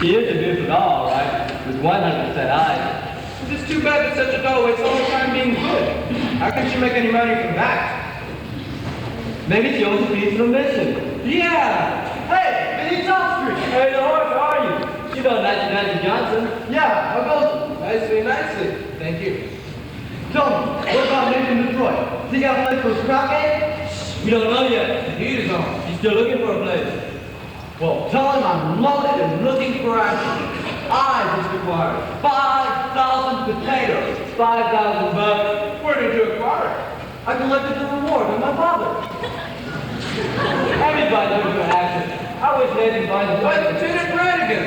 She is a beautiful doll, all right, with 100% eyes. It's just too bad that such a doll wastes all her time being good. How can she make any money from that? Maybe she owns a piece of the mission. Yeah! Hey, Benny Top Street! Hey, the horse, how are you? You know Nancy Johnson. Yeah, how goes it? Nicely, nicely. Thank you. Tell me, what about Nathan Detroit? Think I'll play for a scrap game? We don't know yet. The heat is on. He's still looking for a place. Well, tell him I'm loaded and looking for action. I just acquired 5,000 potatoes. 5,000 bucks. Where did you acquire it? I collected the reward on my father. Everybody's looking for action. I wish Nathan finds a Why, way. Lieutenant Brannigan?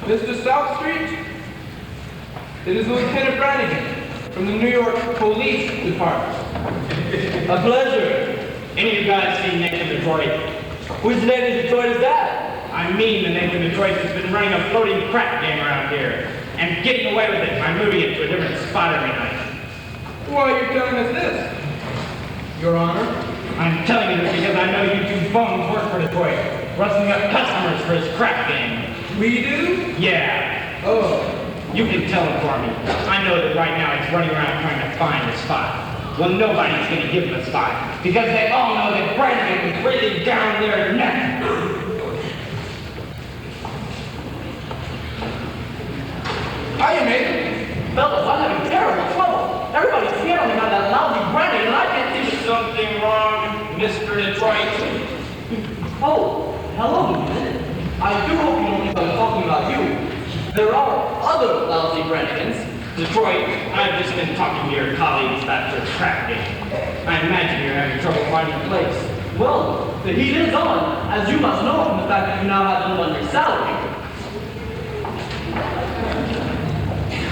Mr. South Street? It is Lieutenant Brannigan from the New York Police Department. A pleasure. Any of you guys seen Nathan Detroit? Which Nathan Detroit is that? I mean the Nathan Detroit has been running a floating crack game around here and getting away with it by moving it to a different spot every night. Why are you telling us this? Your Honor, I'm telling you this because I know you two bums work for Detroit, rustling up customers for his crack game. We do? Yeah. Oh. You can tell him for me. I know that right now he's running around trying to find a spot. Well, nobody's going to give him a spot because they all know that Brannigan is breathing down their neck. Hiya, Nathan. Fellas, I'm having terrible trouble. Everybody's scared of me by that lousy Brannigan, and I can't see Is something wrong, Mr. Detroit? Oh, hello, Lieutenant. I do hope you don't think I'm talking about you. There are other lousy Brannigans. Detroit, I've just been talking to your colleagues about your crack game. I imagine you're having trouble finding a place. Well, the heat is on, as you must know from the fact that you now have them on your salary.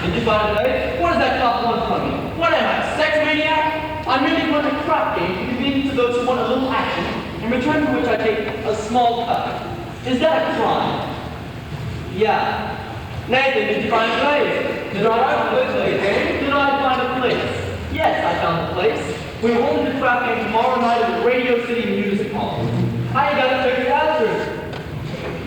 Did you find a place? What does that cop want from me? What am I, a sex maniac? I'm merely running a crap game for convenience to those who want a little action, in return for which I take a small cut. Is that a crime? Yeah. Nathan, did you find a place? Did I find a place, Nathan? Did I find a place? Yes, I found a place. We're holding the crap game tomorrow night at the Radio City Music Hall. How you got to figure it out, sir?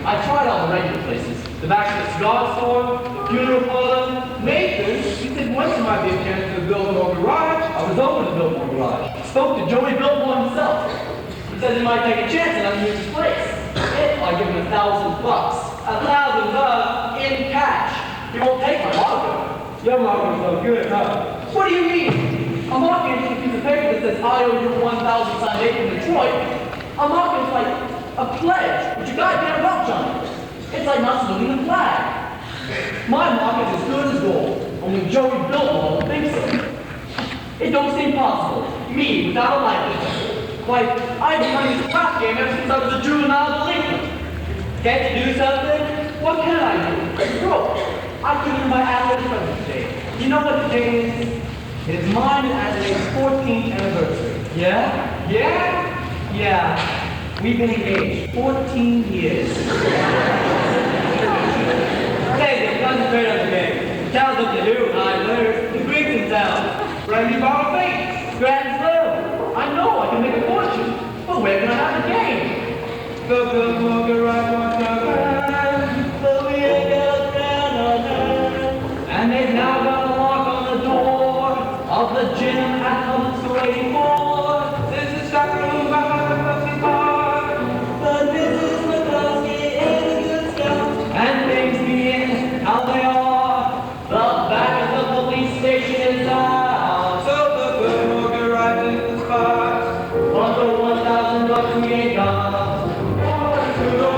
I tried all the regular places. The back of the cigar store, the funeral parlor. Nathan, you said once there might be a chance to build more garage. I was over to Biltmore Garage. Spoke to Joey Biltmore himself. He says he might take a chance and let me use his place. If I give him $1,000. $1,000 in cash. He won't take my marker. Your marker's no good, huh? What do you mean? A marker is a piece of paper that says I owe you 1,000 signed eight from Detroit. A marker is like a pledge, but you gotta get a roach on it. It's like not saluting the flag. My mark is as good as gold, only Joey Biltmore don't think so. It don't seem possible. Me, without a license. Why, I've been running this crap game ever since I was a juvenile delinquent. Can't you do something? What can I do? Broke. I took in my athletic present today. You know what the day is? It is mine and Adelaide's 14th anniversary. Yeah? Yeah? Yeah. We've been engaged 14 years. Hey, concentrate on the game. The town's up to you, high players. The Greeks in town. Brandy bottle face. Grand Slam. I know I can make a fortune, but where can I have the game? The Biltmore Garage wants a grand, but we ain't got a grand on earth. And they've now got a lock on the door of the gym at Hubs 284. This is stock room behind the Pepsi bar. But Mrs. McCluskey is a good scout, and things being how they are, the back of the police station is out. So the Biltmore Garage is the spot. On the $1,000 we ain't got. To go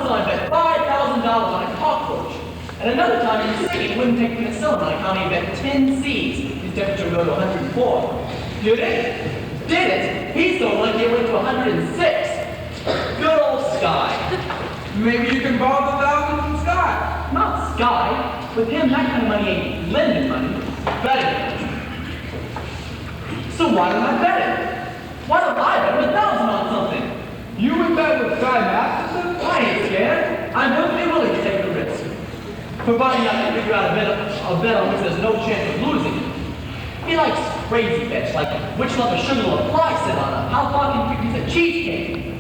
time I bet $5,000 on a cockroach. And another time in the city, he wouldn't take penicillin on account he bet 10 C's. His temperature would go to 104. Did it? Did it? He's so lucky it went to 106. Good old Sky. Maybe you can borrow the 1,000 from Scott. Not Sky. With him, that kind of money ain't lending money. Betting. So why don't I bet it? Why don't I bet 1,000 on something? You would bet with Sky Masterson? I ain't scared. I'm perfectly willing to take the risk. Providing I can figure out a bet on which there's no chance of losing. He likes crazy bets, like which lump of sugar will a fly sit on, how far can you piece of cheesecake.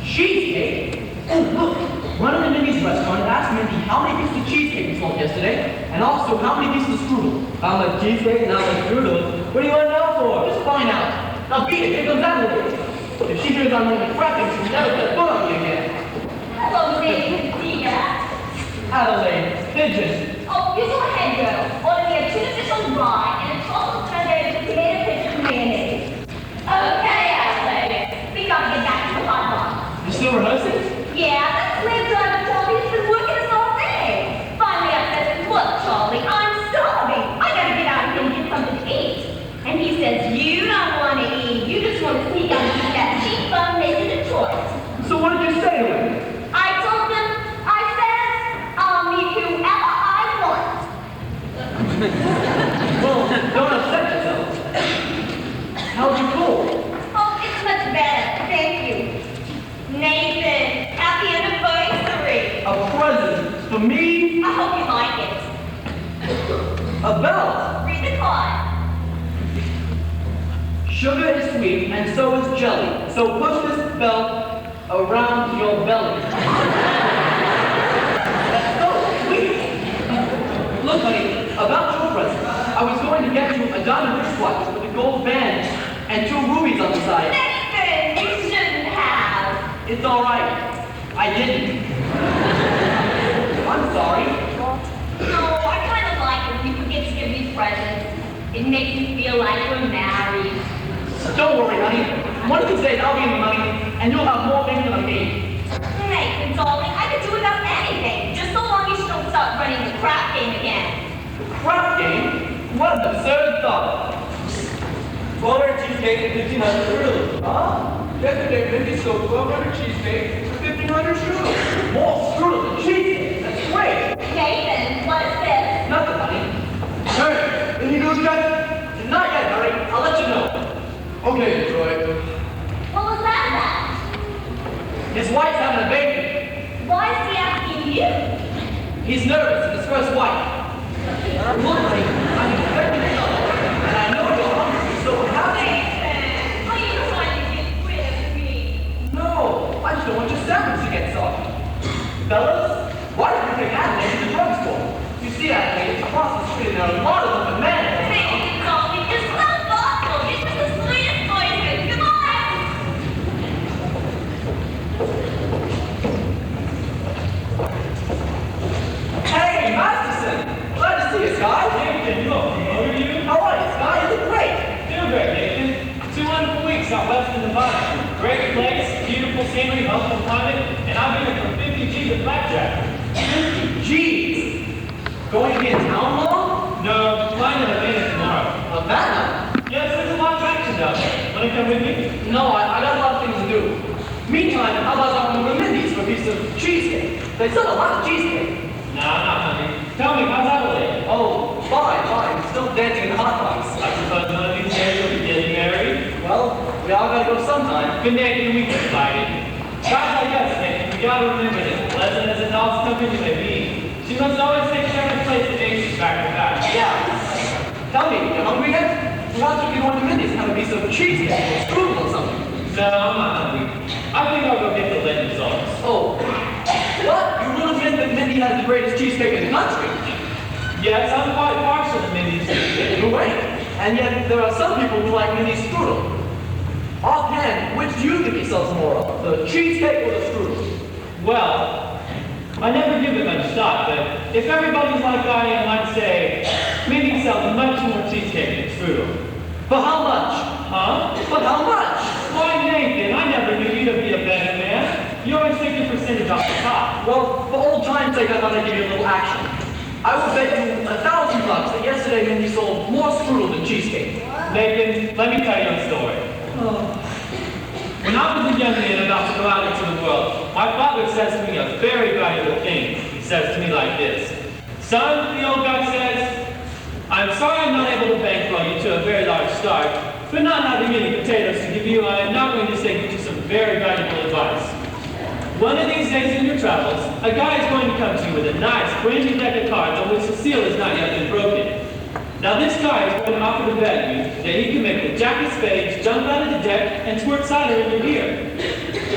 Cheesecake? Oh, look! Run in the Minnie's restaurant and ask Mindy how many pieces of cheesecake we sold yesterday, and also how many pieces of strudel. How much cheesecake and how much strudel? What do you want to know for? Just find out. Now beat it, here comes Adelaide. If she hears I'm only crapping, she'll never set foot on me again. Hello, Miss Dear. Adelaide, pigeon. Oh, you go ahead, girl. Order me a tuna fish on rye and a chocolate sundae with tomato ketchup and mayonnaise. Okay, Adelaide. We gotta get back to the hot dog. You still rehearsing? Yeah, that's Liz driver Charlie. He's been working us all day. Finally, I said, look, Charlie, I'm starving. I gotta get out of here and get something to eat. And he says, you don't want to eat. You just want to sneak out and eat that cheap bum naked Detroit. So what did you say to him? I told him, I said, I'll meet whoever I want. Well, don't upset yourself. How'd you cool? Oh, it's much better. Thank you. Nathan, happy anniversary. A present for me? I hope you like it. A belt. Read the card. Sugar is sweet and so is jelly. So push this belt around your belly. That's so sweet. Look, honey, about your present. I was going to get you a diamond wristwatch with a gold band and 2 rubies on the side. Nathan, you shouldn't have. It's all right. I didn't. I'm sorry. No, I kind of like it when you forget to give me presents. It makes me feel like we're married. Don't worry, honey. One of these days I'll be in the money and you'll have more things than me. Nathan, darling, I could do without anything. Just so long as you don't start running the crap game again. Crap game? What an absurd thought. 1200 cheesecake and 1,500 strudel. Huh? Yesterday, Mindy sold 1,200 cheesecake for 1,500 strudel. More strudel than cheesecake. That's great. Nathan, what is this? Nothing, honey. Turn. Any news yet? Not yet, Harry. I'll let you know. Okay, Detroit. What was that about? His wife's having a baby. Why is he asking you? He's nervous. It's his first wife. Look, honey, I'm expecting a son, and I know you're hungry, so how Nathan, are you trying to get rid of me? No, I just don't want your sandwich to get soggy. Fellas, why did you take Adelaide to the drugstore? You see, Adelaide, across the street, there are a lot of them bananas. Nathan, darling, you're so thoughtful. You're just the sweetest person. Goodbye. Hey, Masterson! Glad to see you, Sky. Nathan, look, how are you? How are you, Sky? You look great. Doing great, Nathan. 2 wonderful weeks out west in Nevada. Great place, beautiful scenery, healthful climate, and I've been here for 50 G's of blackjack. 50 G's. Going to be in town long? No, flying to Havana tomorrow. Havana? Yes, there's a lot of action down there. Want to come with me? No, I got a lot of things to do. Meantime, how about going to Mindy's for a piece of cheesecake? They sell a lot of cheesecake. Nah, not honey. Tell me, how's Adelaide? Oh, fine. Still dancing in hot dogs. I suppose one of these days you'll be getting married. Well, we all gotta go sometime. Good Nathan, we get invited. Guys like us, Nathan, we gotta remember that pleasant as a doll's company may be, she must always take every place the nation's back to back. Yeah. Tell me, you hungry yet? Perhaps we can go to Mindy's and have a piece of cheesecake or strudel or something. No, I'm not hungry. I think I'll go get the lead results. Oh. What? You really admit that Mindy has the greatest cheesecake in the country? Yes, I'm quite partial to Mindy's cheesecake. Wait. And yet, there are some people who like Mindy's strudel. Offhand, which do you think he sells more of? The cheesecake or the strudel? Well, I never give it much thought, but if everybody's like I am, I'd say Mindy sells much more cheesecake than strudel. For how much? Huh? For how much? Why, Nathan, I never knew you to be a betting man. You always take a percentage drop the top. Well, for old time's sake, I thought I'd give you a little action. I will bet you $1,000 that yesterday Mindy sold more strudel than cheesecake. Nathan, let me tell you a story. When I was a young man about to go out into the world, my father says to me a very valuable thing. He says to me like this: "Son," the old guy says, "I'm sorry I'm not able to bankroll you to a very large start, but not having any potatoes to give you, I am not going to say give you some very valuable advice. One of these days in your travels, a guy is going to come to you with a nice, brand new deck of cards on which the seal has not yet been broken. Now this guy is going to offer to bet you that he can make the jack of spades jump out of the deck and squirt cider in your ear.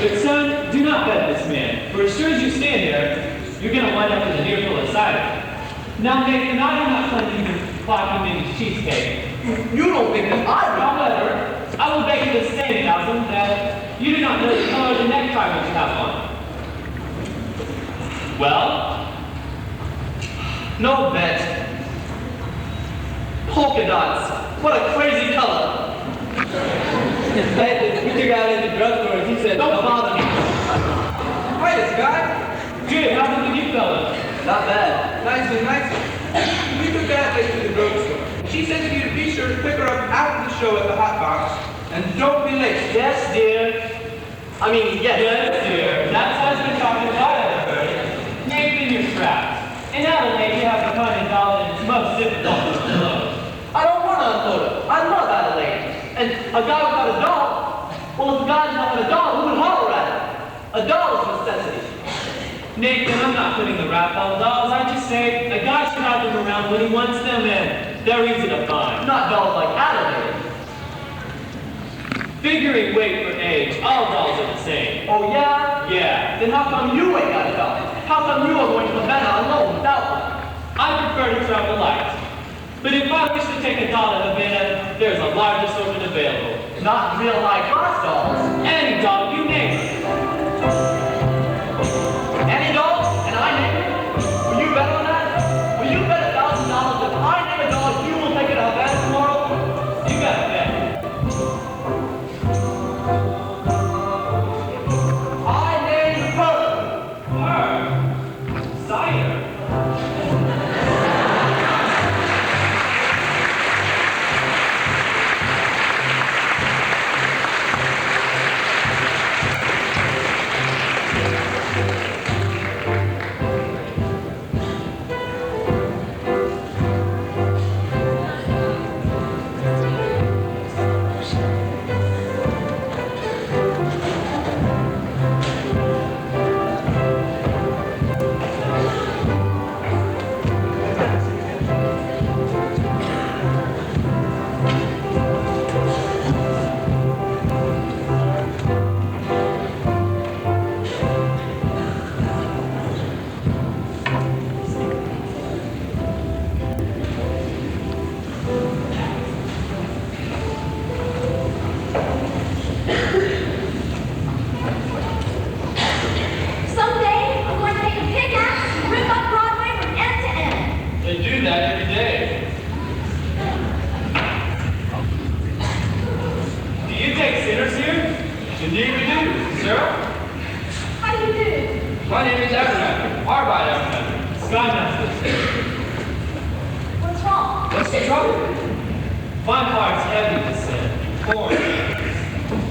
But son, do not bet this man, for as sure as you stand there, you're going to wind up with an ear full of cider." Now Nathan, I do not claim to be clocking Minnie's cheesecake. You don't think that I would? However, I will bet you the same thousand that you do not know the color of the necktie which you have on. Well, No bet. Polka dots. What a crazy color. We took out in the drugstore and he said, "Don't bother me." Hi, this guy. Jim, how did you fella? Not bad. Nice and nice. We took that lady to the drugstore. She said to you to be sure to pick her up after the show at the hot box, and don't be late. Yes, dear. I mean, yes. Yes, dear. That's what's been talking about everybody. Nathan, you're trapped. In Adelaide, you have to find a dollar and it's most difficult to unload. I don't want to unload it. I love Adelaide. And a guy without a doll, well, if a guy's not got a doll, who would holler at it? A doll is a necessity. Nathan, I'm not putting the rap on dolls. I just say a guy should have them around when he wants them and they're easy to find. Not dolls like Adelaide. Figuring weight for age, all dolls are the same. Oh, yeah? Yeah. Then how come you ain't got a doll? How come you are going to Havana alone without one? I prefer to travel light. But if I wish to take a doll to Havana, there's a large assortment available. Not real high-class dolls. Any doll, you name it. Any doll? And I name it? Will you bet on that? Will you bet $1,000 if I name a doll, you will take it to Havana tomorrow? You got a bet. I name her. Her. Sire. Someday, I'm going to take a pickaxe and rip up Broadway from end to end. They do that every day. Do you take sinners here? Indeed we do, sir. How do you do? My name is Jefferson. Arbeit Jefferson. Skymaster. What's wrong? What's the trouble? My heart's heavy with sin. Torn.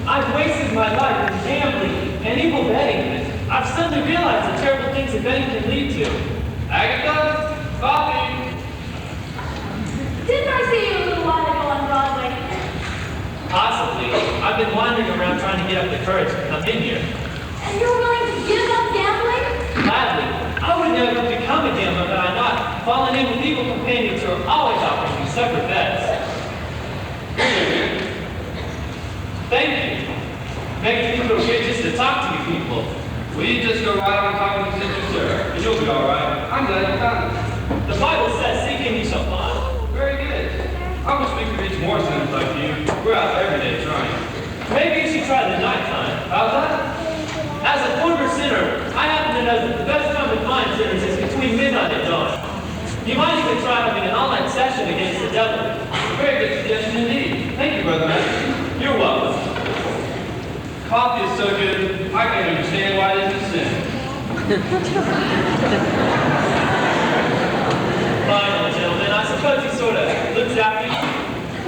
I've wasted my life in gambling and evil betting. I've suddenly realized the terrible things that betting can lead to. Agatha, coffee. Didn't I see you a little while ago on Broadway? Possibly. I've been wandering around trying to get up the courage to come in here. And you're willing to give up gambling? Gladly. I would never become a gambler had I not fallen in with evil companions who are always offering me separate bets. Thank you. Makes me feel good just to talk to you people. Will you just go right on talking to Sister Sir, and you'll be all right. I'm glad you found it. The Bible says, seek and ye shall find. Very good. I wish we could reach more sinners like you. We're out every day trying. Maybe you should try the nighttime. How's that? As a former sinner, I happen to know that the best time to find sinners is between midnight and dawn. You might even try having an all-night session against the devil. Very good suggestion indeed. Thank you, Brother Matthew. You're welcome. Coffee is so good, I can't understand why this is sin. Finally, gentlemen, I suppose he sort of looks after you.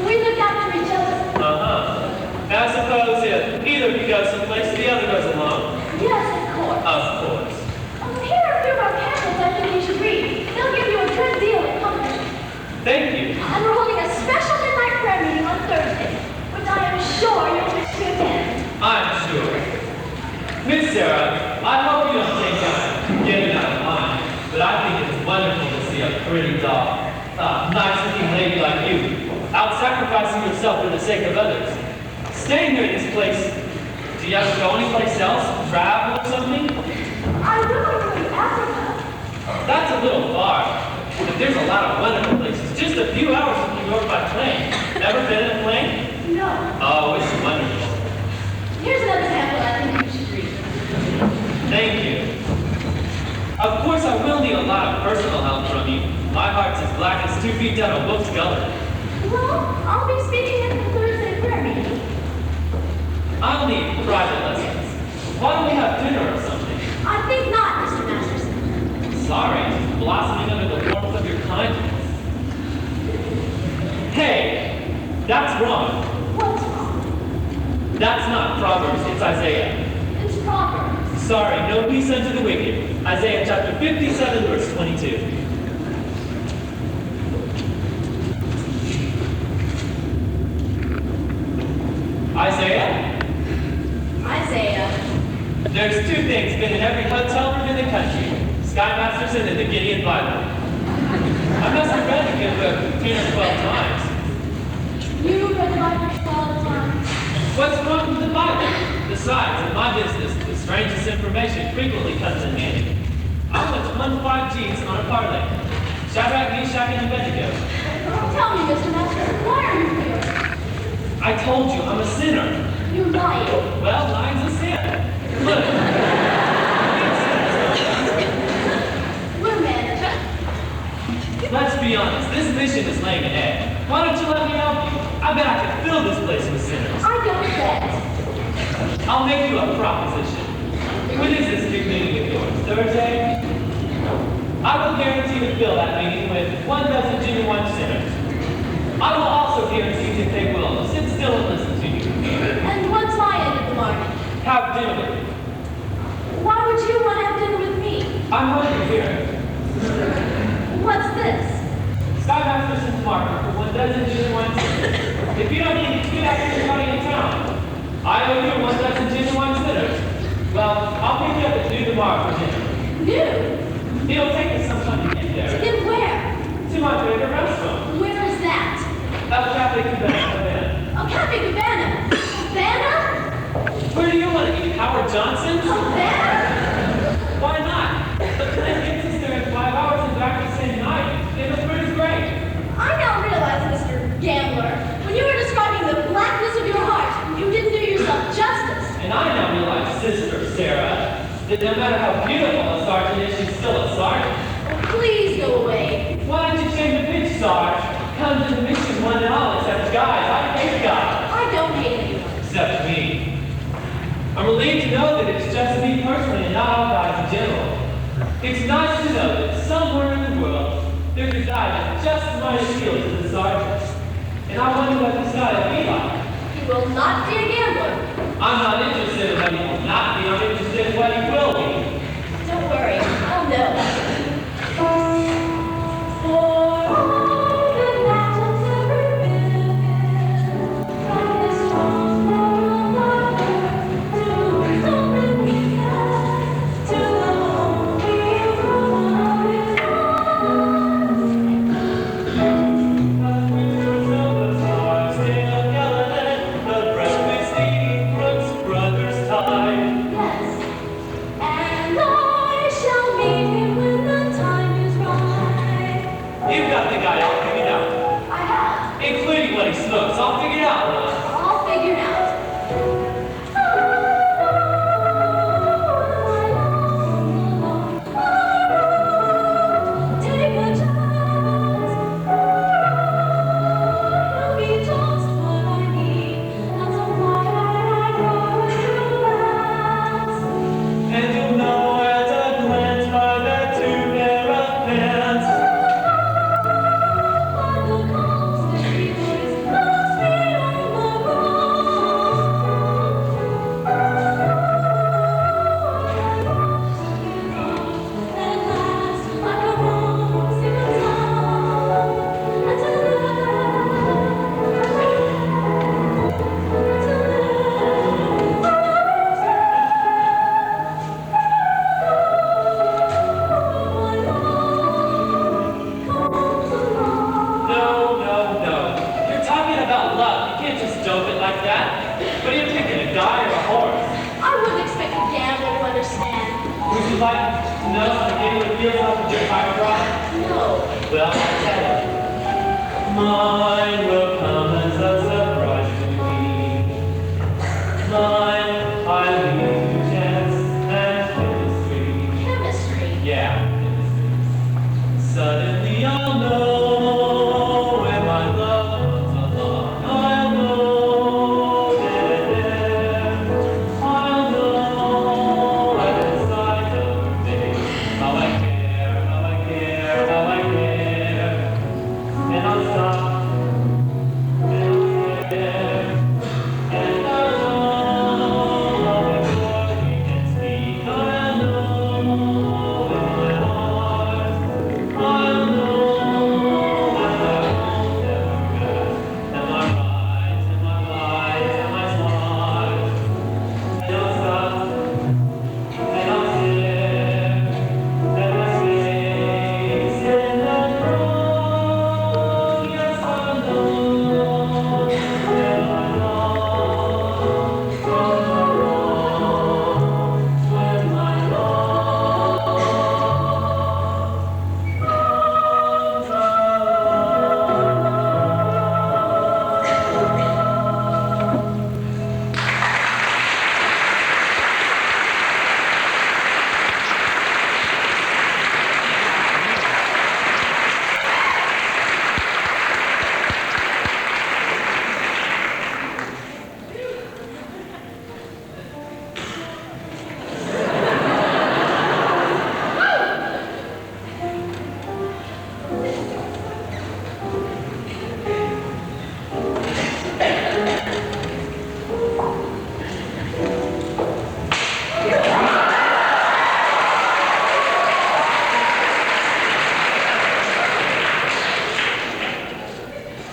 We look after each other. Uh-huh. And I suppose if either of you goes someplace, the other goes along. Yes, of course. Of course. Here are a few of our pamphlets I think you should read. They'll give you a good deal of comfort. Thank you. And we're holding a special midnight prayer meeting on Thursday, which I am sure you'll wish to attend. I'm sure. Miss Sarah, I hope you don't think I'm getting out of line, but I think it's wonderful to see a pretty doll, nice-looking lady like you, out sacrificing yourself for the sake of others. Staying here in this place, do you ever go anyplace else? Travel or something? I will go to Africa. That's a little far, but there's a lot of wonderful places. Just a few hours from New York by plane. Ever been in a plane? No. Oh, it's wonderful. Here's another pamphlet I think you should read. Thank you. Of course, I will need a lot of personal help from you. My heart's as black as 2 feet down a book's gullet. Well, I'll be speaking at the Thursday prayer meeting. I'll need private lessons. Why don't we have dinner or something? I think not, Mr. Masterson. Sorry, just blossoming under the warmth of your kindness. Hey, that's wrong. What's wrong? That's not Proverbs, it's Isaiah. It's Proverbs. Sorry, no peace unto the wicked. Isaiah chapter 57, verse 22. Isaiah? Isaiah. There's 2 things been in every hotel room in the country. Sky Masterson and the Gideon Bible. I must have read the good book 10 or 12 times. You read the Bible 12 times. What's wrong with the Bible? Besides, in my business, the strangest information frequently comes in handy. I went to 1 G's on a parlay. Shadrach, Meshach, and Abednego. Tell me, Mr. Masterson, why are you here? I told you, I'm a sinner. You lied. Well, lying's a sin. Look. We're managers. Let's be honest, this mission is laying an egg. Why don't you let me help you? I bet I can fill this place with sinners. I don't bet. I'll make you a proposition. When is this big meeting of yours? Thursday? I will guarantee to fill that meeting with 1 dozen genuine sinners. I will also guarantee that they will sit still and listen to you. And what's my end of the bargain? Have dinner with me. Why would you want to have dinner with me? I'm hungry here. What's this? Sky Masterson's marker for 1 dozen genuine sinners. If you don't need to get out to everybody in town, I owe you 1 dozen genuine sinners. Well, I'll pick you up at 2 tomorrow for dinner. New? It'll take us some time to get there. Get where? To my favorite restaurant. Where is that? El Cafe Cabana. Oh, Cafe Cabana. Cabana? Where do you want to eat? Howard Johnson's? Cabana? Why not? The plane gets us there in 5 hours and back the same night. It was pretty great. I now realize, Mr. Gambler, when you were describing the blackness of your heart, you didn't do yourself justice. And I now realize, Sister Sarah, that no matter how beautiful a sergeant is, she's still a sergeant. Oh, please go away. Why don't you change the pitch, Sarge? Come to the mission one and all, except guys. I hate guys. I don't hate anyone. Except me. I'm relieved to know that it's just me personally and not all guys in general. It's nice to know that somewhere in the world, there's a guy that just might appeal to the sergeant. And I wonder what this guy will be like. He will not be a gambler. I'm not interested in what he will not be, I'm interested in what he will be. Don't worry, I'll know. For all the battles ever been, from this strong moral lover to the sovereign weekend, to the lonely road is But with your silver stars still gallant, the breakfast eat Brooks Brothers tie. Yes, else in the game that feels like a good fire drop? No. Well, I'll tell you. Mine will come as a surprise to me. Mine, I leave chance and chemistry. Chemistry. Yeah, chemistry. Suddenly I'll know where my love comes along. I'll know there. I'll know at the sight of her face. How I care, how I care, how I care. And I'll stop, and I'll stare, and I'll know before we can speak. I'll know in my heart, I'll know that I won't ever ask. Am I right? Am I wise? Am I smart? And I'll stop, and I'll stare at my face, and I'll know, yes I know, am I wrong? Am I wrong? Am I wrong?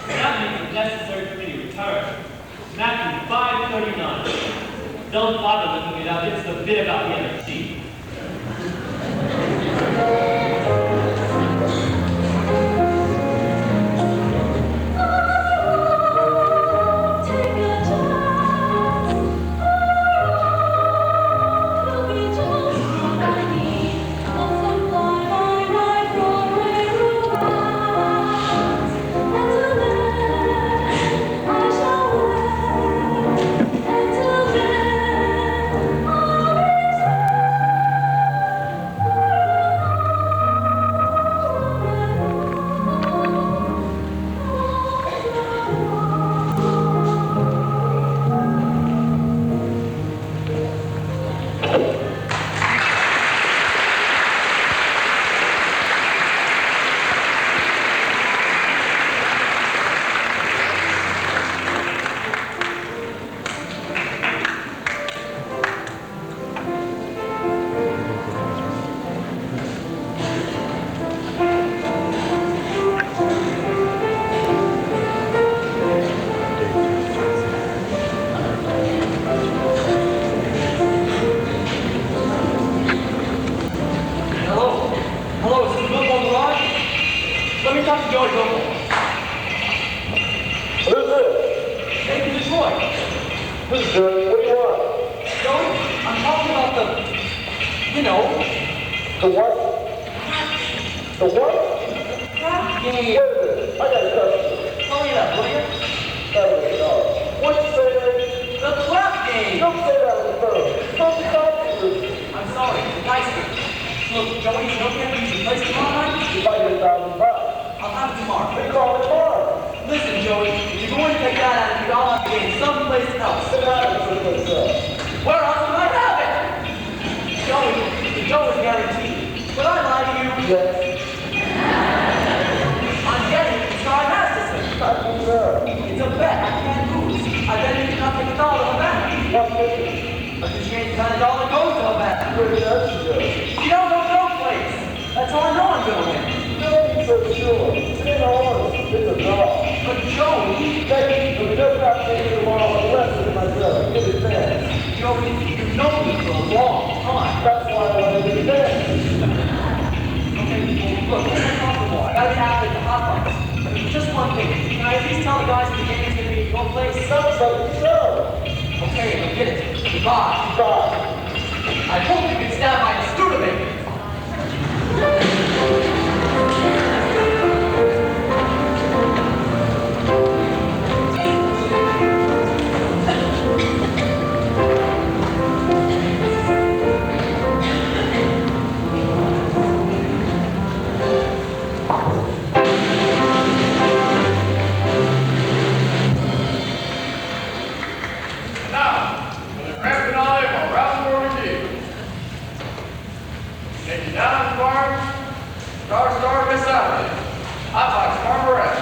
That means it's necessary for me to return. Matthew 5:39. Don't bother looking it up, it's the bit about the other sheep. Hello? Hello, is this Bill on the line? Let me talk to Joey Gilmore. Who's this? Hey, from Detroit. This is Joey. What do you want? Joey, I'm talking about the, you know, The what? The what? crap game. Wait a minute. I got a customer. Tell me that, will you? What'd you say? The crap game. Don't say that on the phone. Don't be talking to me. I'm sorry, the dice game. Look, Joey, you don't have to use the place tomorrow night? You buy your $1,000. I'll have it tomorrow. They call it tomorrow. Listen, Joey, if you're going to take that attitude, I'll have to get it someplace else. Sit down and put this up. Where else would I have it? Joey, the dough is guaranteed. But I lie to you. Yes. I'm getting it. Sky has this thing. How do you know? It's a bet. I can't lose. I bet you cannot take $1 on that. What's this? But the chance that $1 goes to a bet. Where did that go? You don't know no place. That's how I know I'm going to win. Don't be so sure. Stay honest. It's a dog. But Joey, Hey, if we just got to take tomorrow, the rest of myself. Give it back. Joey, you've known me for a long time. That's why I wanted to be back. Okay, look, let's talk some more. I gotta get out of the hot box. Just one thing. Can I at least tell the guys that the game's gonna be at your place? Sounds like a show. Okay, I get it. Goodbye. Bye. I hope you can stand by the Studebaker. Down, Mark. Star, Miss Out. Hot box, Margaret.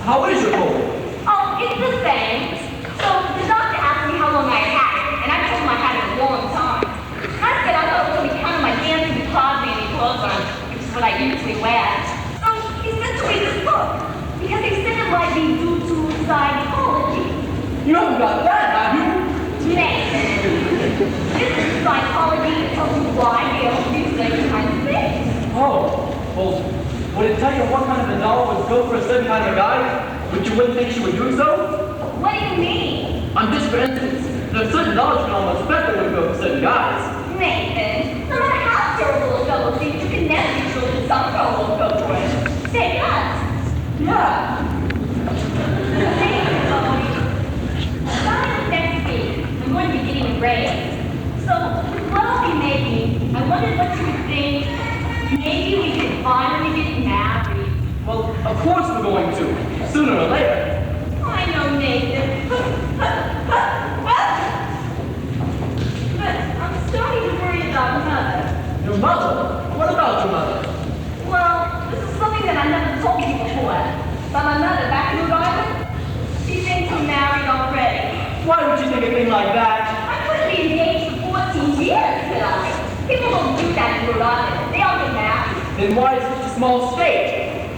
How is your cold? Oh, it's the same. So the doctor asked me how long I had it, and I told him I had it a long time. I said I thought it was going to be kind of my dancing closet and clothes on, which is what I usually wear. So he sent to read this book, because he said it might be due to psychology. You haven't got that, have you? Nathan, this is psychology that tells you why we don't do certain kinds of things. Oh, well, would it tell you what kind of a doll would go for a certain kind of a guy, but you wouldn't think she would do so? What do you mean? Just for instance, there's certain dolls you can almost bet that would go for certain guys. Nathan, no matter how terrible a fellow seems, you can never be sure that some girl will go for it. Say us. Yeah. Starting next week, I'm going to be getting a raise. So, with what I'll be making, I wondered what you would think. Maybe we could finally get married. Well, of course we're going to, sooner or later. I know, Nathan. like that. I couldn't be engaged for 14 years, could I? People don't do that in Rhode Island. They all get married. Then why is it such a small state?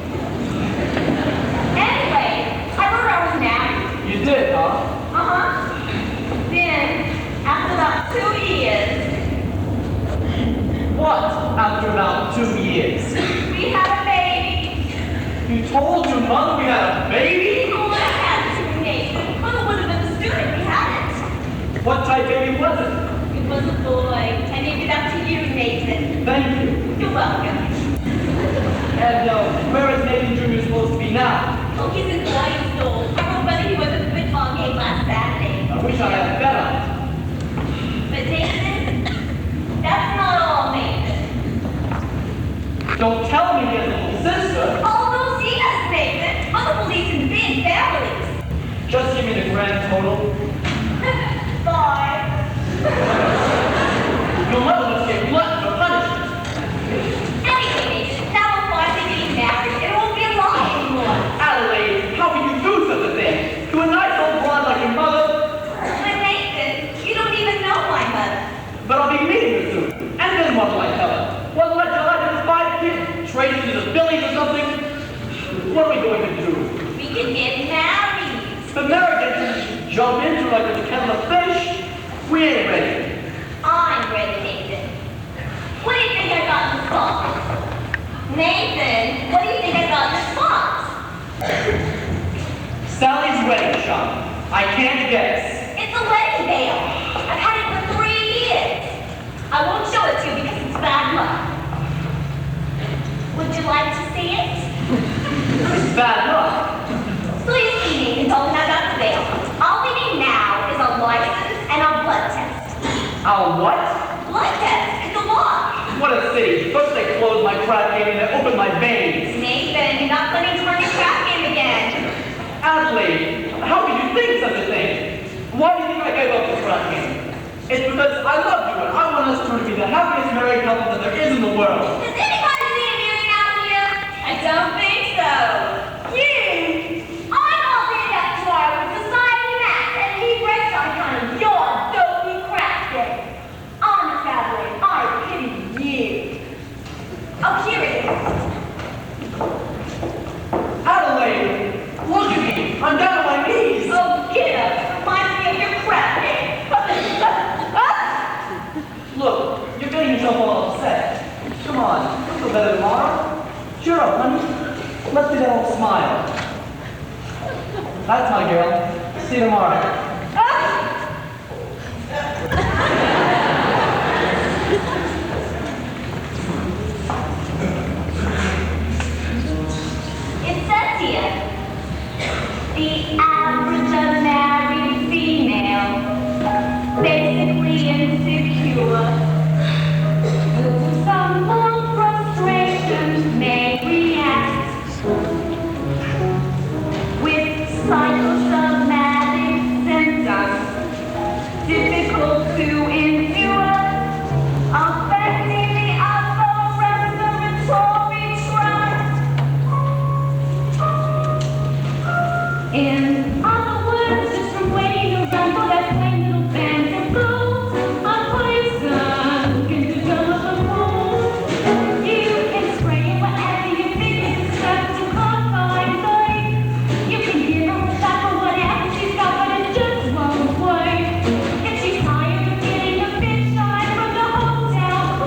Anyway, I heard I was married. You did, huh? Uh-huh. Then, after about 2 years, What? After about 2 years. we had a baby. You told your mother we had a baby? We would have had to, Nathan. Mother would have understood if we hadn't. What type baby was it? It was a boy. I named it after you, Nathan. Thank you. You're welcome. And where is Nathan Jr. supposed to be now? Oh, he's in boarding school. I wrote whether he was at the football game last Saturday. I wish I had bet on it. But Nathan, that's not all, Nathan. Don't tell me he has a little sister. All those years, Nathan. Mother believes in big families. Just give me the grand total. 5. Your mother must get glutton for punishment. Anyway, Nathan, now we're finally getting married. It won't be a lie anymore. Adelaide, how can you do such a thing? To a nice old blonde like your mother? But Nathan, you don't even know my mother. But I'll be meeting her soon. And then what will I tell her? What will I tell her? I just 5 kids? Trade it to the Billies or something? What are we going to do? We can get married. The marriage that you jump into like a kettle of fish? We ain't ready. I'm ready, Nathan. What do you think I got in the spot? Nathan, what do you think I got in the spot? Sally's wedding shop. I can't guess. It's a wedding veil. I've had it for 3 years. I won't show it to you because it's bad luck. Would you like to see it? It's bad luck. So you see, Nathan, don't have that veil. All we need now is a license and a blood test. I'll what? Blood test. It's a law. What a city. First they closed my crack game and then opened my veins. Nathan, you're not planning to run your crack game again. Adelaide, how could you think such a thing? Why do you think I gave up the crack game? It's because I love you and I want us two to be the happiest married couple that there is in the world. Does anybody see a married out here? I don't think so. You? I'm all in up tomorrow with Society Max and he breaks on account of your dopey crack game. Honest, Adelaide, I pity you. Oh, here it is. Adelaide, look at me. I'm down on my knees. Oh, get up. Reminds me of your crack game. Look, you're getting yourself all upset. Come on, you'll feel better tomorrow. Cheer up, honey. Let's do that old smile. That's my girl. See you tomorrow. It says here, the average unmarried female, basically insecure, due to some long frustration, may react with psychosomatic symptoms difficult to endure, affecting the upper respiratory tract. In other words, just from waiting around for that plain little band to go, a poison can develop a wound. You can spray it wherever you think it's stuck to confine life. You can give her a shot for whatever she's got, but it just won't work. If she's tired of getting a fish eye from the hotel,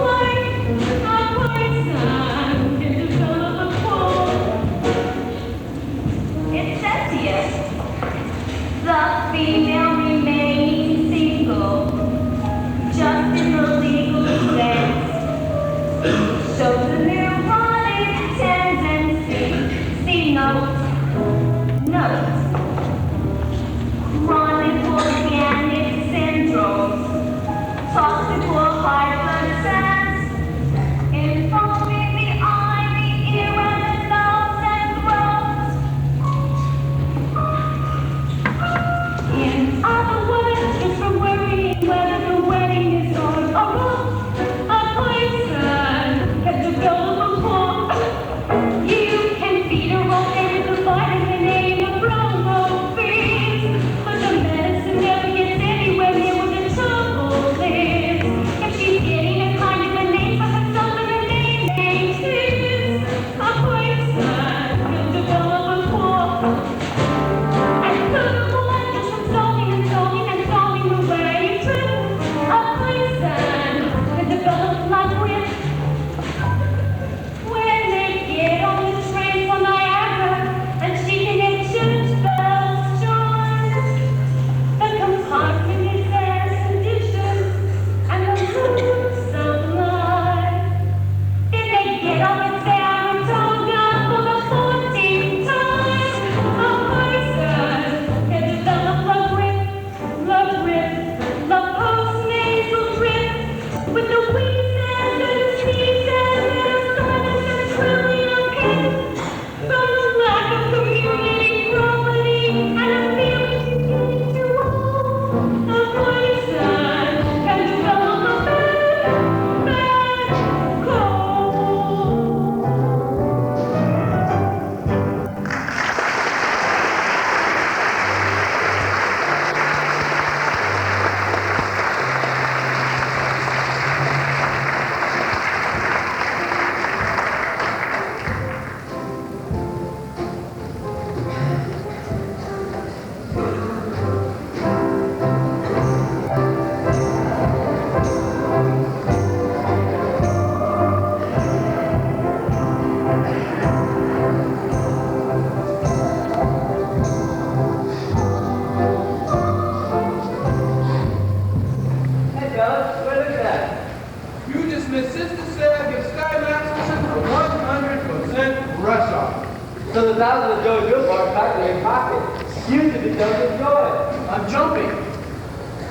now the Joe Good part back in your pocket. You should be jumping joy. I'm jumping.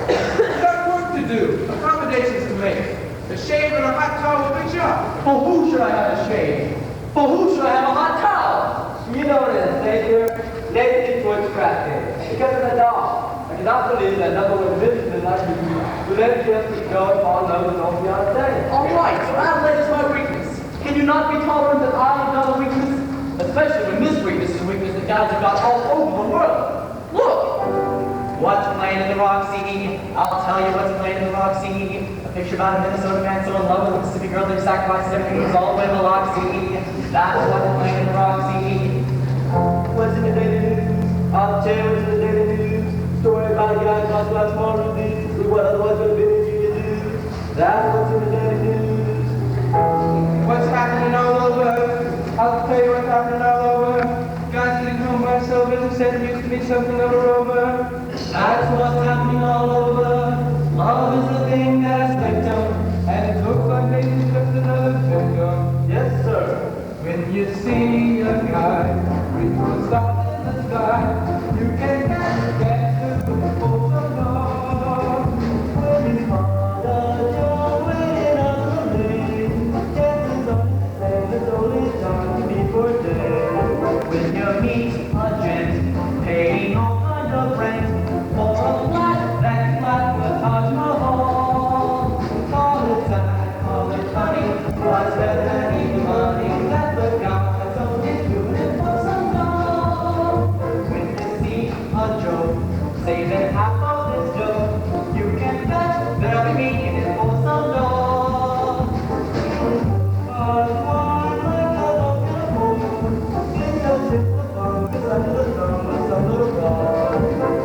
We've got work to do, accommodations to make. The shave and a hot towel will fix you up. For who should I have a shave? For who should I have a hot towel? You know what it is, Nature. Nature towards crafting. Because of the dog. I cannot believe that number one businessman like you would then just go and fall in love with no fiancé. All right, so Adelaide is my weakness. Can you not be tolerant that I am not a weakness? Especially when this weakness is a weakness that guys have got all over the world. Look! What's playing in the Roxy? I'll tell you what's playing in the Roxy. A picture about a Minnesota man so in love with a Mississippi girl that he sacrifices everything. He's all the way to the Roxy. That's what's playing in the Roxy. What's in the daily news? I'll tell you what's in the daily news. Story about a guy who lost last small disease. What otherwise would have been easy to do. That's what's in the daily news. What's happening all over? I'll tell you what's happening all over. Guys getting home by so busy said it used to be something of a rover. That's what's happening all over. Love is the thing that's victim. And it looks like Nathan's just another victim. Yes, sir. When you see a guy with a star in the sky, you can get to for so long. When you find a Joe waiting on the lane, chances are it's only time to be for day. When you meet a gent, paying all kind of rent for a flat that's like the Taj Mahal. Call it sad, call it funny, what's better than any money that the guy's only doing it for some love. When you see a joke, say that half of this joke, you can bet that I'll be making it for some love. But one like a dog in a moon, it's a simple fun, it's under the thumb of some little dog.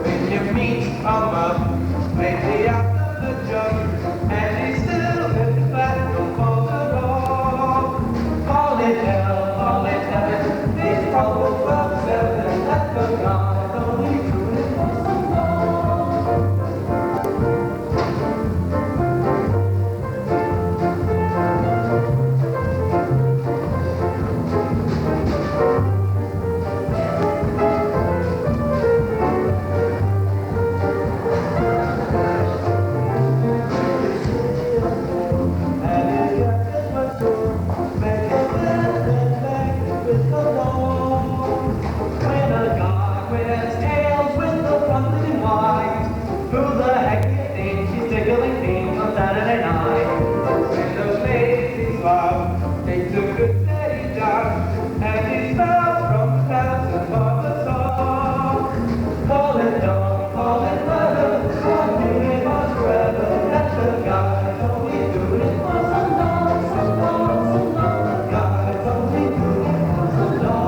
When you meet a mug, maybe after the jug, and he's still in the flat, don't fall at all. Call it hell, call it heaven, it's probably 12-7, let the guy's only doing it for some love. When a guy wears tails with the front in white, who the heck do you think he's tickling pink on Saturday night? When those ladies love, takes a good steady job, and he smells from the clouds above the sun. Call it dumb, call it leather, call it much forever. That's the guy's only doing it for some love, some love, some love. The guy's only doing it for some love.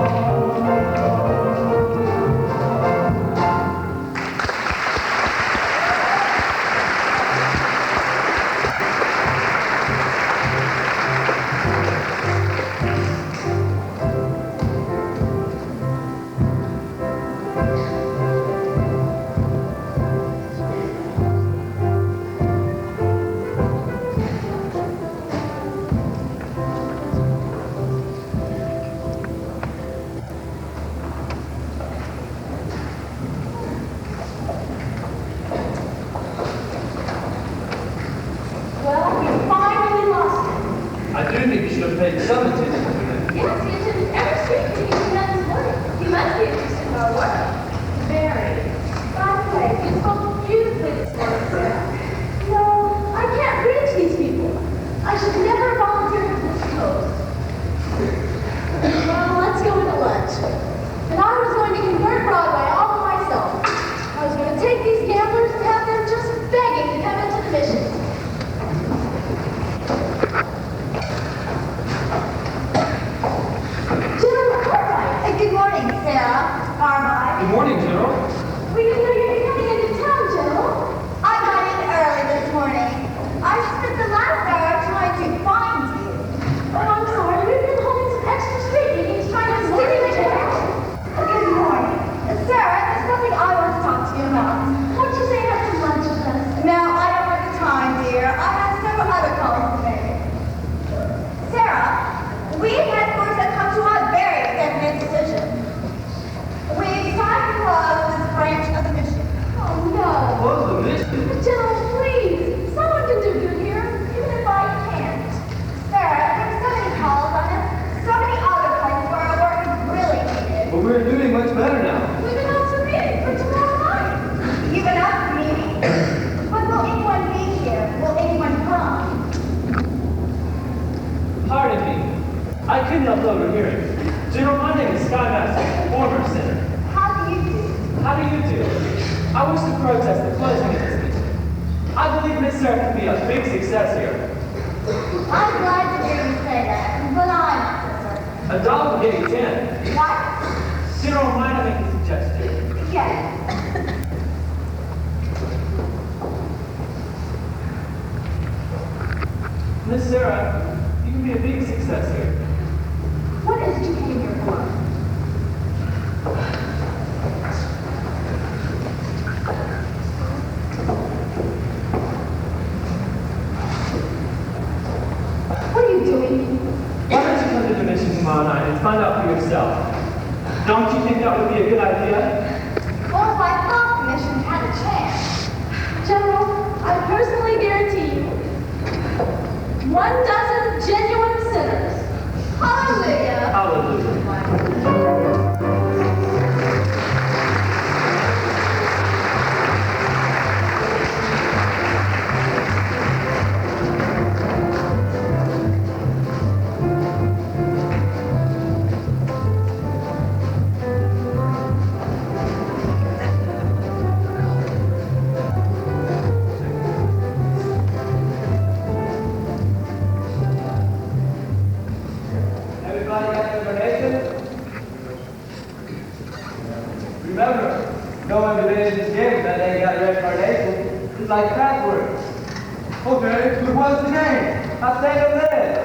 Well, we finally lost him. I do think you should have paid some attention to him. Yes, he attended every street meeting he's done his work. He must be interested in our work. Very. By the way, you spoke beautifully this morning, Sarah. No, I can't reach these people. I should never volunteer for this post. Well, let's go into lunch. And I was going to convert Broadway all by myself. I was going to take these gamblers and have them just begging to come into the mission. I wish to protest the closing of this meeting. I believe Miss Sarah can be a big success here. I'm glad to hear you say that, but I'm not so certain. A dog will give you 10. What? Sooner or later, I make the suggestion. Yes. Miss Sarah, you can be a big success here. What is it you came here for? What are you doing? Why don't you come to the mission tomorrow night and find out for yourself? Don't you think that would be a good idea? Or if I thought the mission had a chance. General, I personally guarantee you 1,000 genuine sinners. Hallelujah. Hallelujah. Everybody got their donation? Remember, no one debated this game that they got their donation. It's like passwords. Okay, who wants the game? I'll stand over there.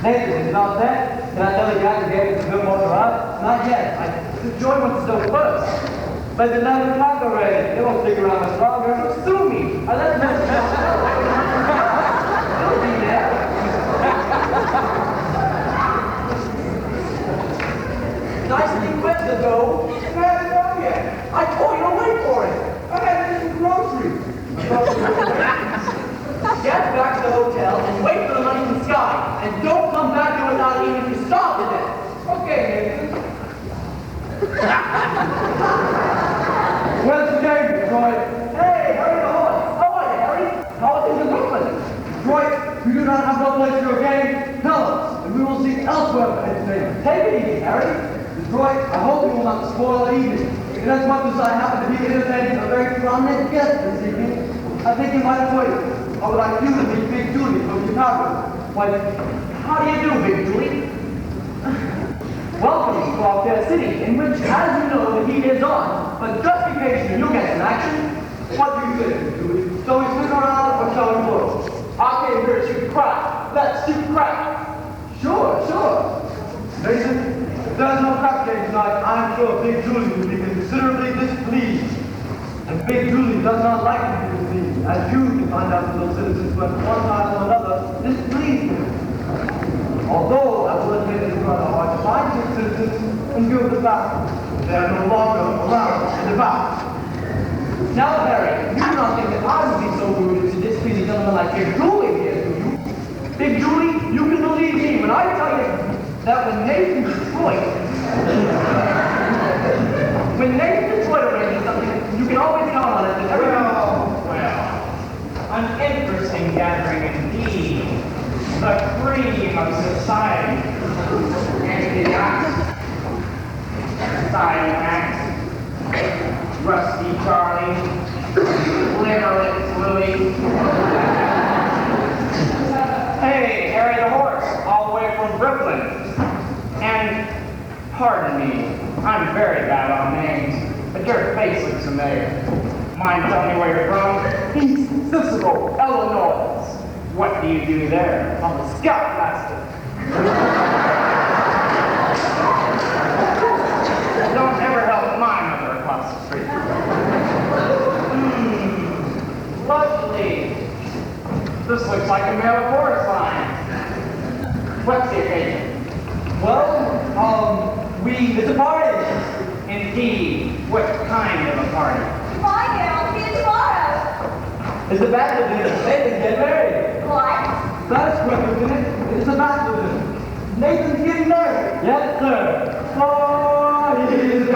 Nathan, is it all set? Can I tell the guy who gave us a good more to us? Not yet. Joy wants to go first. But it's 11 o'clock already. They won't stick around much longer. Sue me. I let them know. They'll be there. Nicely quick to go. You haven't done yet. I told you to wait for it. I had to get some groceries. Get back to the hotel and wait for the money from Sky. And don't come back here without even if you starve to death. Okay, Nathan. Where's the game, Troy? Hey, Harry the horse. How are you, Harry? How are things in Brooklyn? Troy, we do not have no place for a game. Tell us, and we will seek elsewhere for entertainment. Take it easy, Harry. Detroit, I hope you will not spoil the evening. Inasmuch as I happen to be entertaining a very prominent guest this evening, I think you might avoid it. I would like you to meet Big Julie from Chicago. Why, How do you do, Big Julie? Welcome to Clark City, in which, as you know, the heat is on. But just in case you'll get some action. what do you think, Julie? Shall we sit around or shall we go? I came here to shoot crack. Let's shoot crack. Sure. Nathan, if there's no crack game tonight, I'm sure Big Julie will be considerably displeased. And Big Julie does not like to be displeased, as you can find out from those citizens who at one time or another displeased him. Although I will admit it is rather hard to find such citizens in view of the fact they are no longer allowed in the back. Now, Harry, you do not think that I would be so rude to displease a gentleman like Big Julie here, do you? Big Julie, you can believe me when I tell you that when Nathan Detroit arranges something, you can always count on it. Well, an interesting gathering indeed. The cream of society. And the axe, Side Axe, Rusty Charlie, Liverless Louie. Hey, Harry the Horse, all the way from Brooklyn. And, pardon me, I'm very bad on names, but your face looks familiar. Mind telling me where you're from? East Cicero, Illinois. What do you do there? I'm a scoutmaster. Don't ever help my mother across the street. Lovely. This looks like a mail chorus line. What's the occasion? Well, it's a party. Indeed. What kind of a party? Bye now. See you tomorrow. It's a bachelor dinner. Nathan, get married. What? That is correct, Lieutenant. It's a bachelor dinner. Nathan's getting married. Yes, sir. Oh, he's gonna go.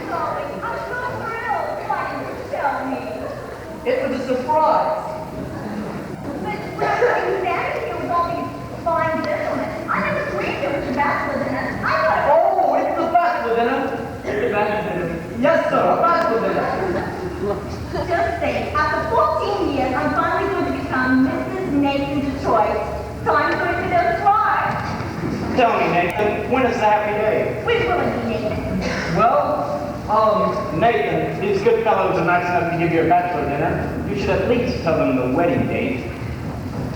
Darling, I'm It was a surprise. But when I saw you standing here with all these fine gentlemen, I never dreamed it was a bachelor dinner. I thought Oh, it's the bachelor dinner. It's the bachelor dinner. Yes, sir, a bachelor dinner. just say, after 14 years, I'm finally going to become Mrs. Nathan Detroit. So I'm going to just try. Tell me, Nathan, when is the happy day? Which will it be, Nathan? Well, Nathan, these good fellows are nice enough to give you a bachelor dinner. You should at least tell them the wedding date.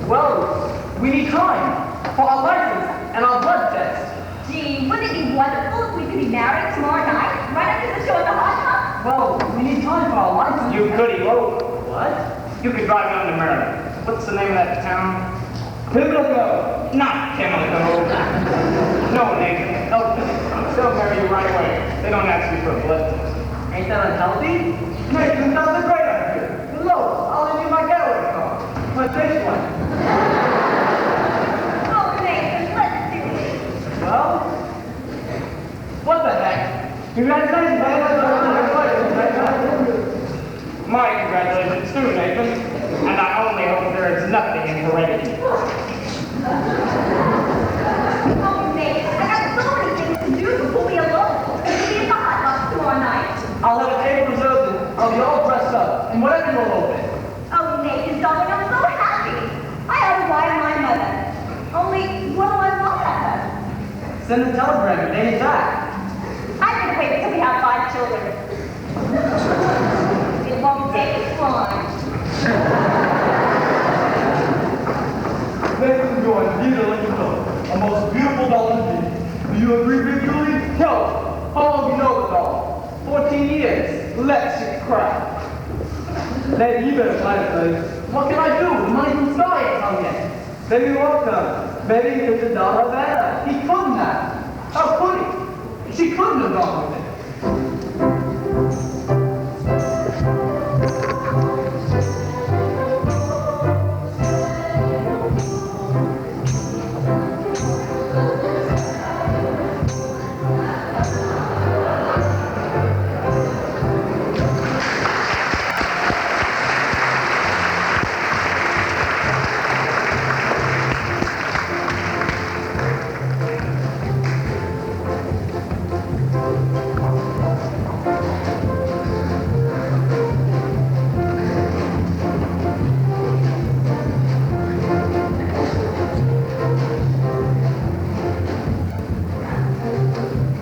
Well, we need time for our license and our blood test. Gee, wouldn't it be wonderful if we could be married tomorrow night, right after the show at the hot tub? Well, we need time for our license. You could elope. What? You could drive down to Maryland. What's the name of that town? Pimlico. Not Pimlico. No, Nathan. They'll marry you right away. They don't ask you for a blood test. Ain't that unhealthy? Nathan, that's a great idea. Look, I'll lend you my getaway car. But this one. Oh, Nathan, let's do it. Well, what the heck? Congratulations, man. My congratulations too, Nathan. And I only hope there is nothing in heredity. Oh, Nathan, I got so many things to do before we elope. We'll be at the hot tub tomorrow night. I'll have a table reserved and I'll be all dressed up in whatever you'll open. Oh, Nathan, darling, I'm so happy. I ought to write my mother. Only, what do I want of her? Send a telegram and name it back. I'm going to wait until we have 5 children. It won't take us long. Nathan Joy, need to let you know. A most beautiful doll indeed. Do you agree, Big Julie? Tell us. How long you know the doll? 14 years. Let's cry. Nathan, you better find it, please. What can I do? The money from Sky ain't come yet. Maybe he won't come. Maybe he took the dollar better. He couldn't have. How could he? She couldn't have gone with it.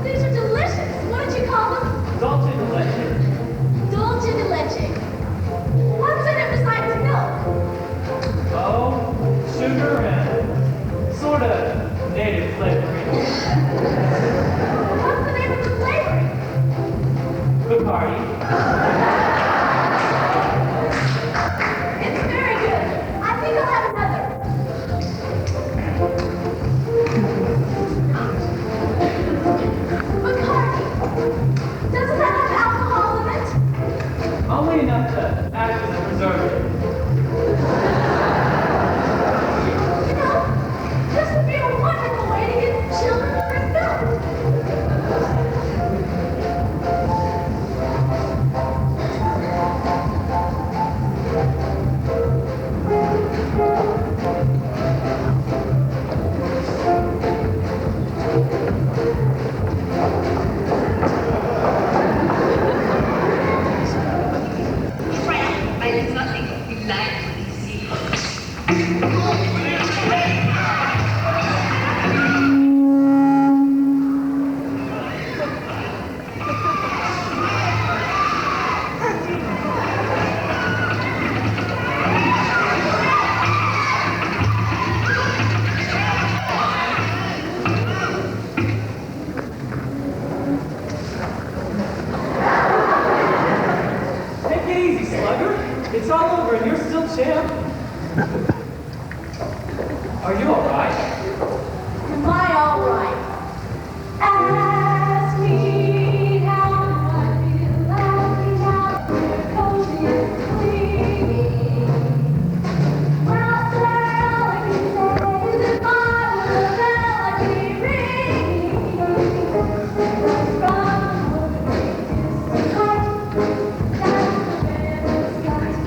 These are delicious. What did you call them? Dolce de leche. Dolce de leche. What's in it besides milk? Oh, sugar and sort of native flavoring. What's the name of the flavoring? Good party. It's very good. I think I'll have another. McCartney, doesn't that have alcohol in it? Only enough to act as a preservative. You know, this would be a wonderful way to get children to milk. There's nothing we like to see. Take it easy, slugger. It's all over and you're still champ. Are you alright? Am I all right? Ask me how I feel laughing out there, cozy and clean. Well, sir, all I can say is if I were a bell, I'd be ringing. From the greatest height, down the river's skies.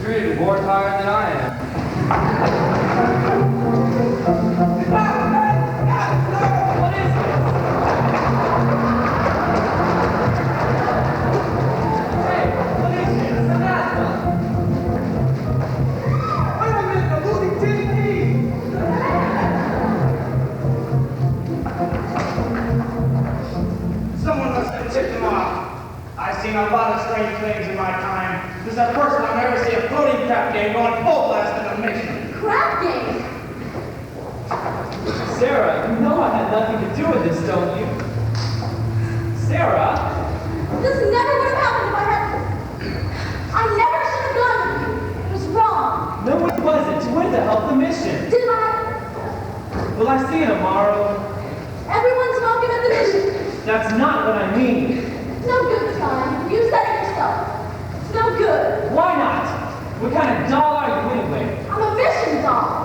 You're even more tired than I am. What is this? Hey, what is this? It's an asthma. Wait a minute, I'm losing 10 teeth. Someone must have tipped them off. I've seen a lot of strange things in my time. This is the first time I ever see a floating crap game going full blast in a mission. Crap game. Sarah, you know I had nothing to do with this, don't you? Sarah? This never would have happened if I hadn't. I never should have gone with you. It was wrong. No, it wasn't. You went to help the mission. Did I? Will I see you tomorrow? Everyone's talking at the mission. That's not what I mean. It's no good, Simon. You said it yourself. It's no good. Why not? What kind of doll are you anyway? I'm a mission doll.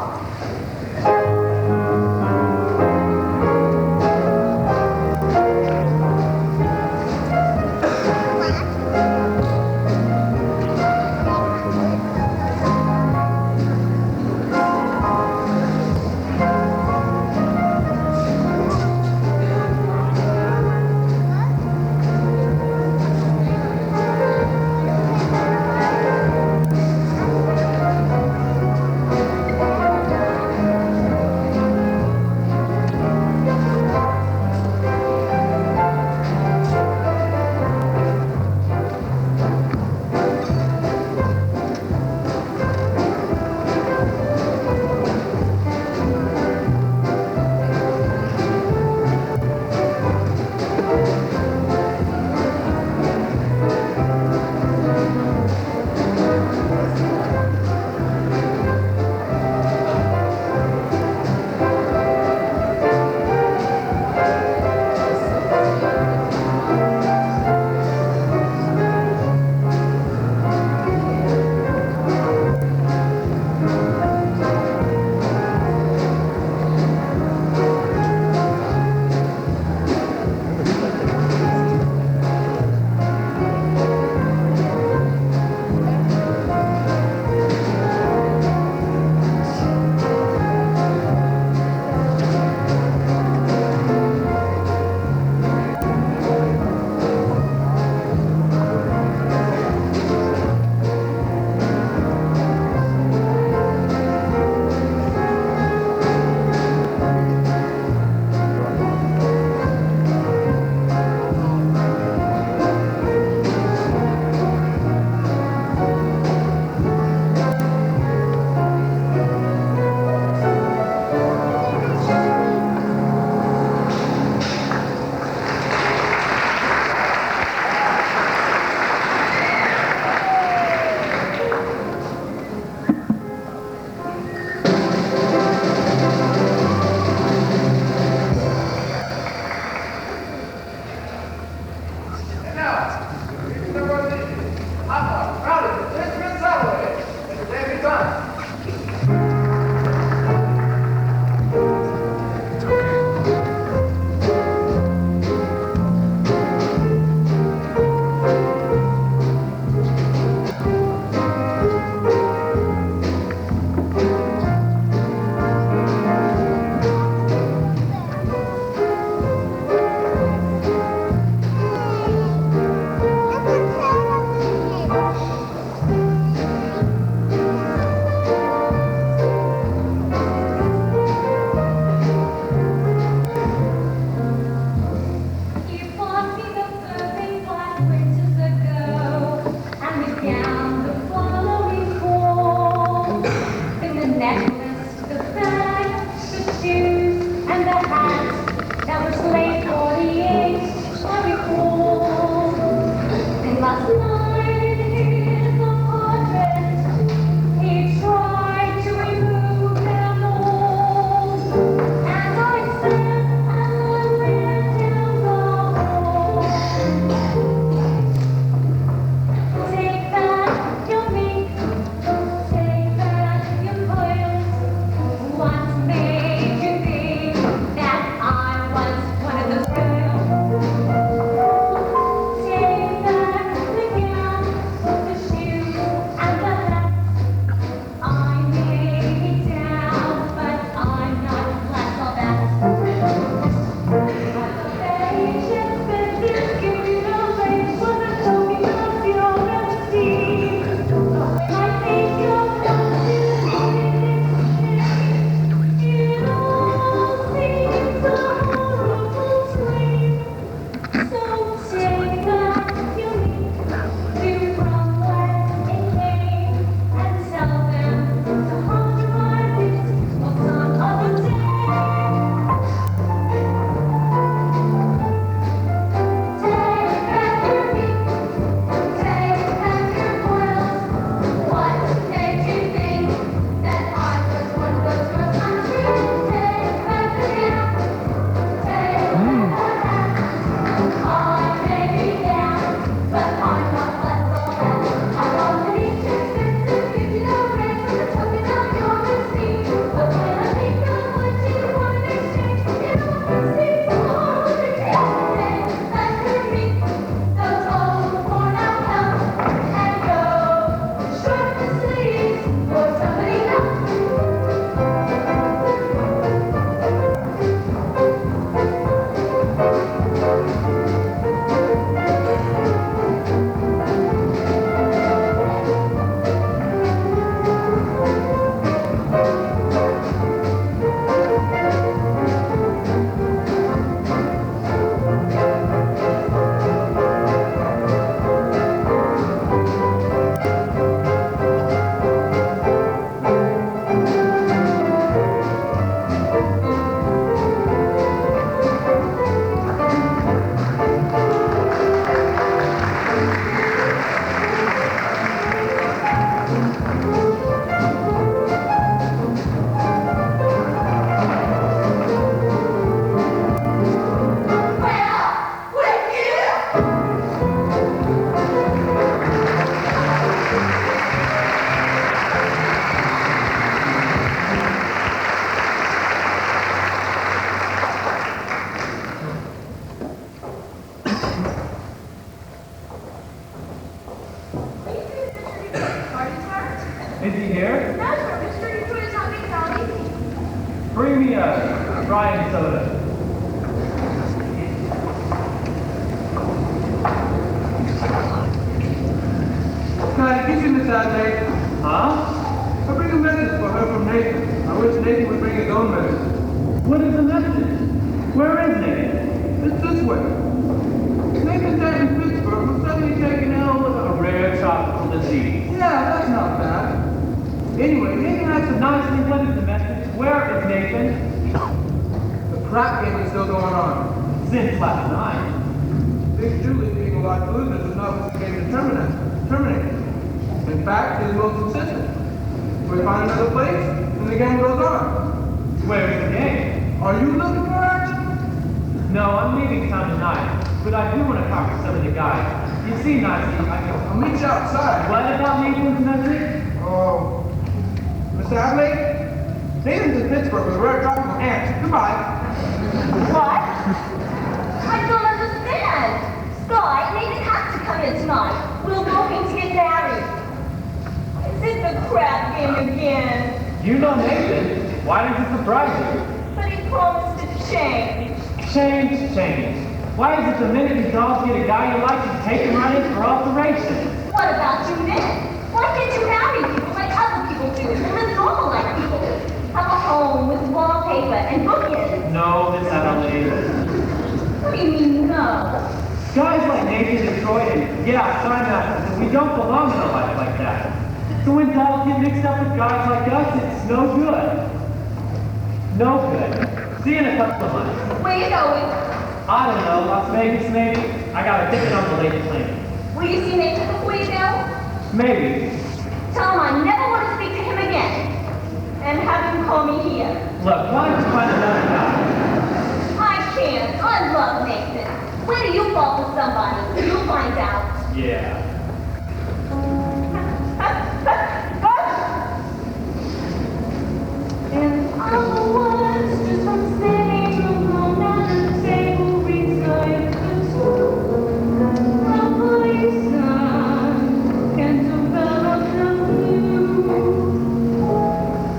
Is he here? No, sir. Mr. Detroit is not being found, is he? Bring me a Brian soda. Can I get you, Miss Adelaide? Huh? I bring a message for her from Nathan. I wish Nathan would bring his own message. What is the message? Where is Nathan? It's this way. Nathan's dad in Pittsburgh was suddenly taken ill with A rare tropical disease. Yeah, that's not bad. Anyway, Nathan has some Nicely, what is the message? Where is Nathan? The crap game is still going on. Since last night. Big Julie being a lot losers is not what the game to terminate. In fact, he's most insistent. We find another place, and the game goes on. Where is the game? Are you looking for action? No, I'm leaving town tonight, but I do want to talk to some of the guys. You see, Nicely, I'll meet you outside. What about Nathan's message? Oh. Miss Adelaide? Nathan's in Pittsburgh with a rare tropical ant. Goodbye. What? I don't understand. Sky, Nathan has to come in tonight. We're walking to get married. Is it the crap game again? You know Nathan. Why does it surprise you? But he promised to change. Change. Why is it the minute you dolls get a guy you like, you take him right in for alterations? What about you then? Why can't you marry people like other people do and live normal like people? Have a home with wallpaper and bookends. No, Miss Adelaide. What do you mean, no? Guys like Nathan and Detroit and, yeah, Masters, and we don't belong in a life like that. So when dolls get mixed up with guys like us, it's no good. No good. See you in a couple of months. Where you going? I don't know, Las Vegas maybe? I got a ticket on the late plane. Will you see Nathan before you go? Maybe. Tell him I never want to speak to him again. And have him call me here. Look, why don't you find another guy? I can't. I love Nathan. When do you fall for somebody? You'll find out. Yeah. And I was just from sitting alone at the table beside the door. A policeman can develop the view.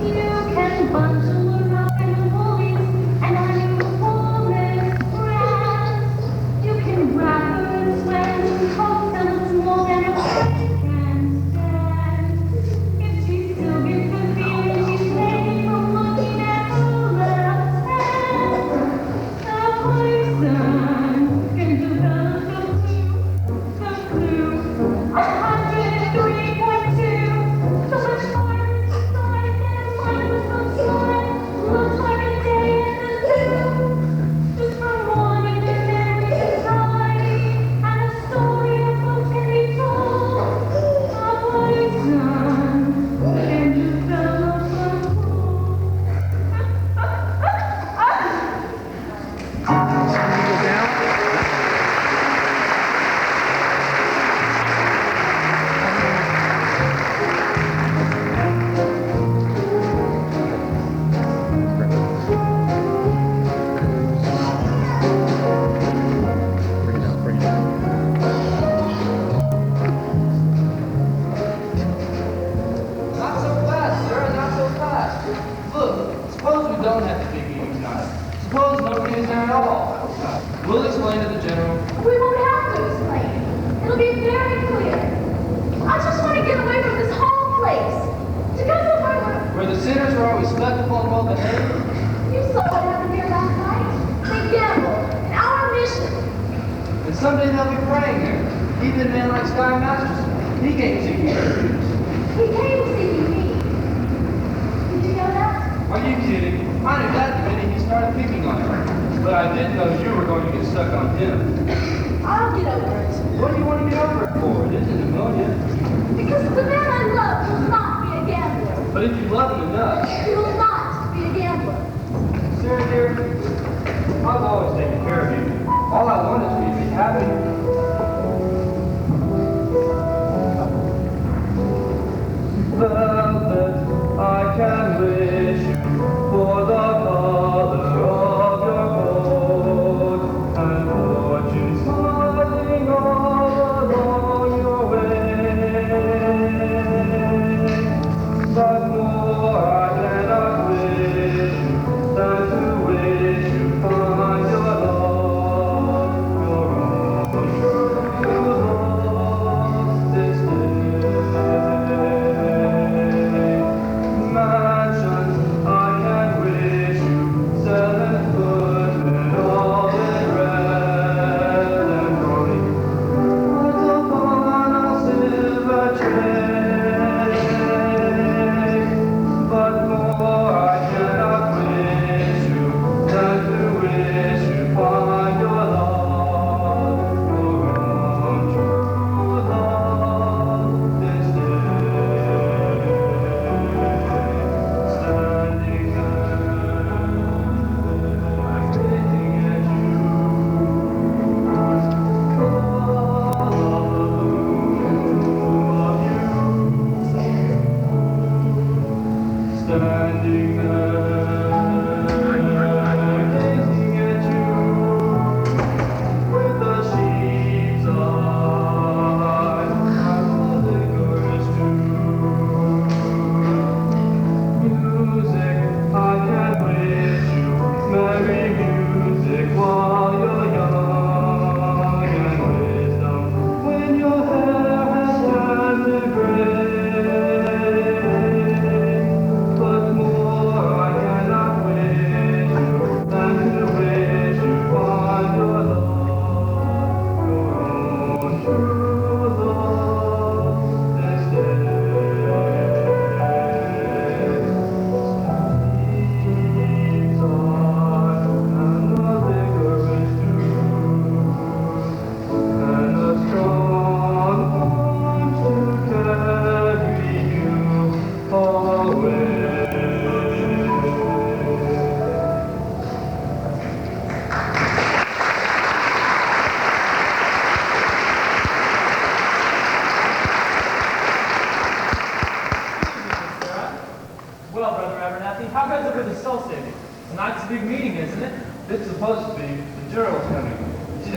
You can bundle around in the movies and on your woman's breath. You can wrap her in sweat and hope till it's more than a break can stand. If she still gets the feeling she's taking from looking at her left hand, the poison can develop the clue. 103.2. So much more inside than mindless outside. Looks like a day in the zoo. Just from morning to every society, and a story of folks can be told. A poison can develop a Not so fast, sir, not so fast. Look, suppose we don't have the big meeting tonight. Suppose nobody is there at all. We'll explain to the general. We won't have to explain. It'll be very clear. I just want to get away from this whole place. To go somewhere Where the sinners are always respectable and well behaved. where you saw what happened here last night. They gambled. And our mission. And someday they'll be praying there. Even a man like Sky Masterson. He came seeking church. He came seeking me. Did you know that? Are you kidding? I knew that the minute he started picking on her. But I didn't know you were going to get stuck on him. I'll get over it. What do you want to get over it for? It isn't pneumonia. Because the man I love will not be a gambler. But if you love him enough, He will not be a gambler. Sarah dear, I've always taken care of you. All I want is for you to be happy. Velvet, I can wish for the color of your coat and fortune smiling all along your way. how goes it with the soul saving? Tonight's a big meeting, isn't it? It's supposed to be. The general's coming.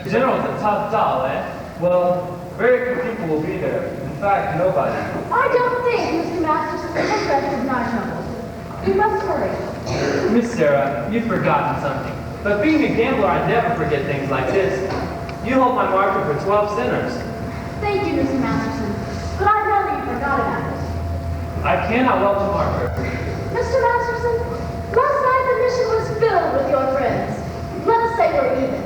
The general's a tough doll, eh? Well, very few people will be there. In fact, nobody. I don't think Mr. Masterson will recognize numbers. We must hurry. Miss Sarah, you've forgotten something. But being a gambler, I never forget things like this. You hold my marker for 12 sinners. Thank you, Mr. Masterson. But I know you forgot about it. I cannot well to marker. Mr. Masterson, last night the mission was filled with your friends. Let us say we're even.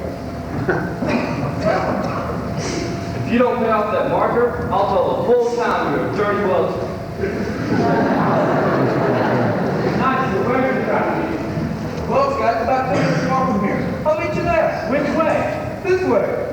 If you don't pay off that marker, I'll tell the whole town you're a dirty welcher. Nice, where's the traffic? Well, guys, about 10 minutes walk from here. I'll meet you there. Which way? This way.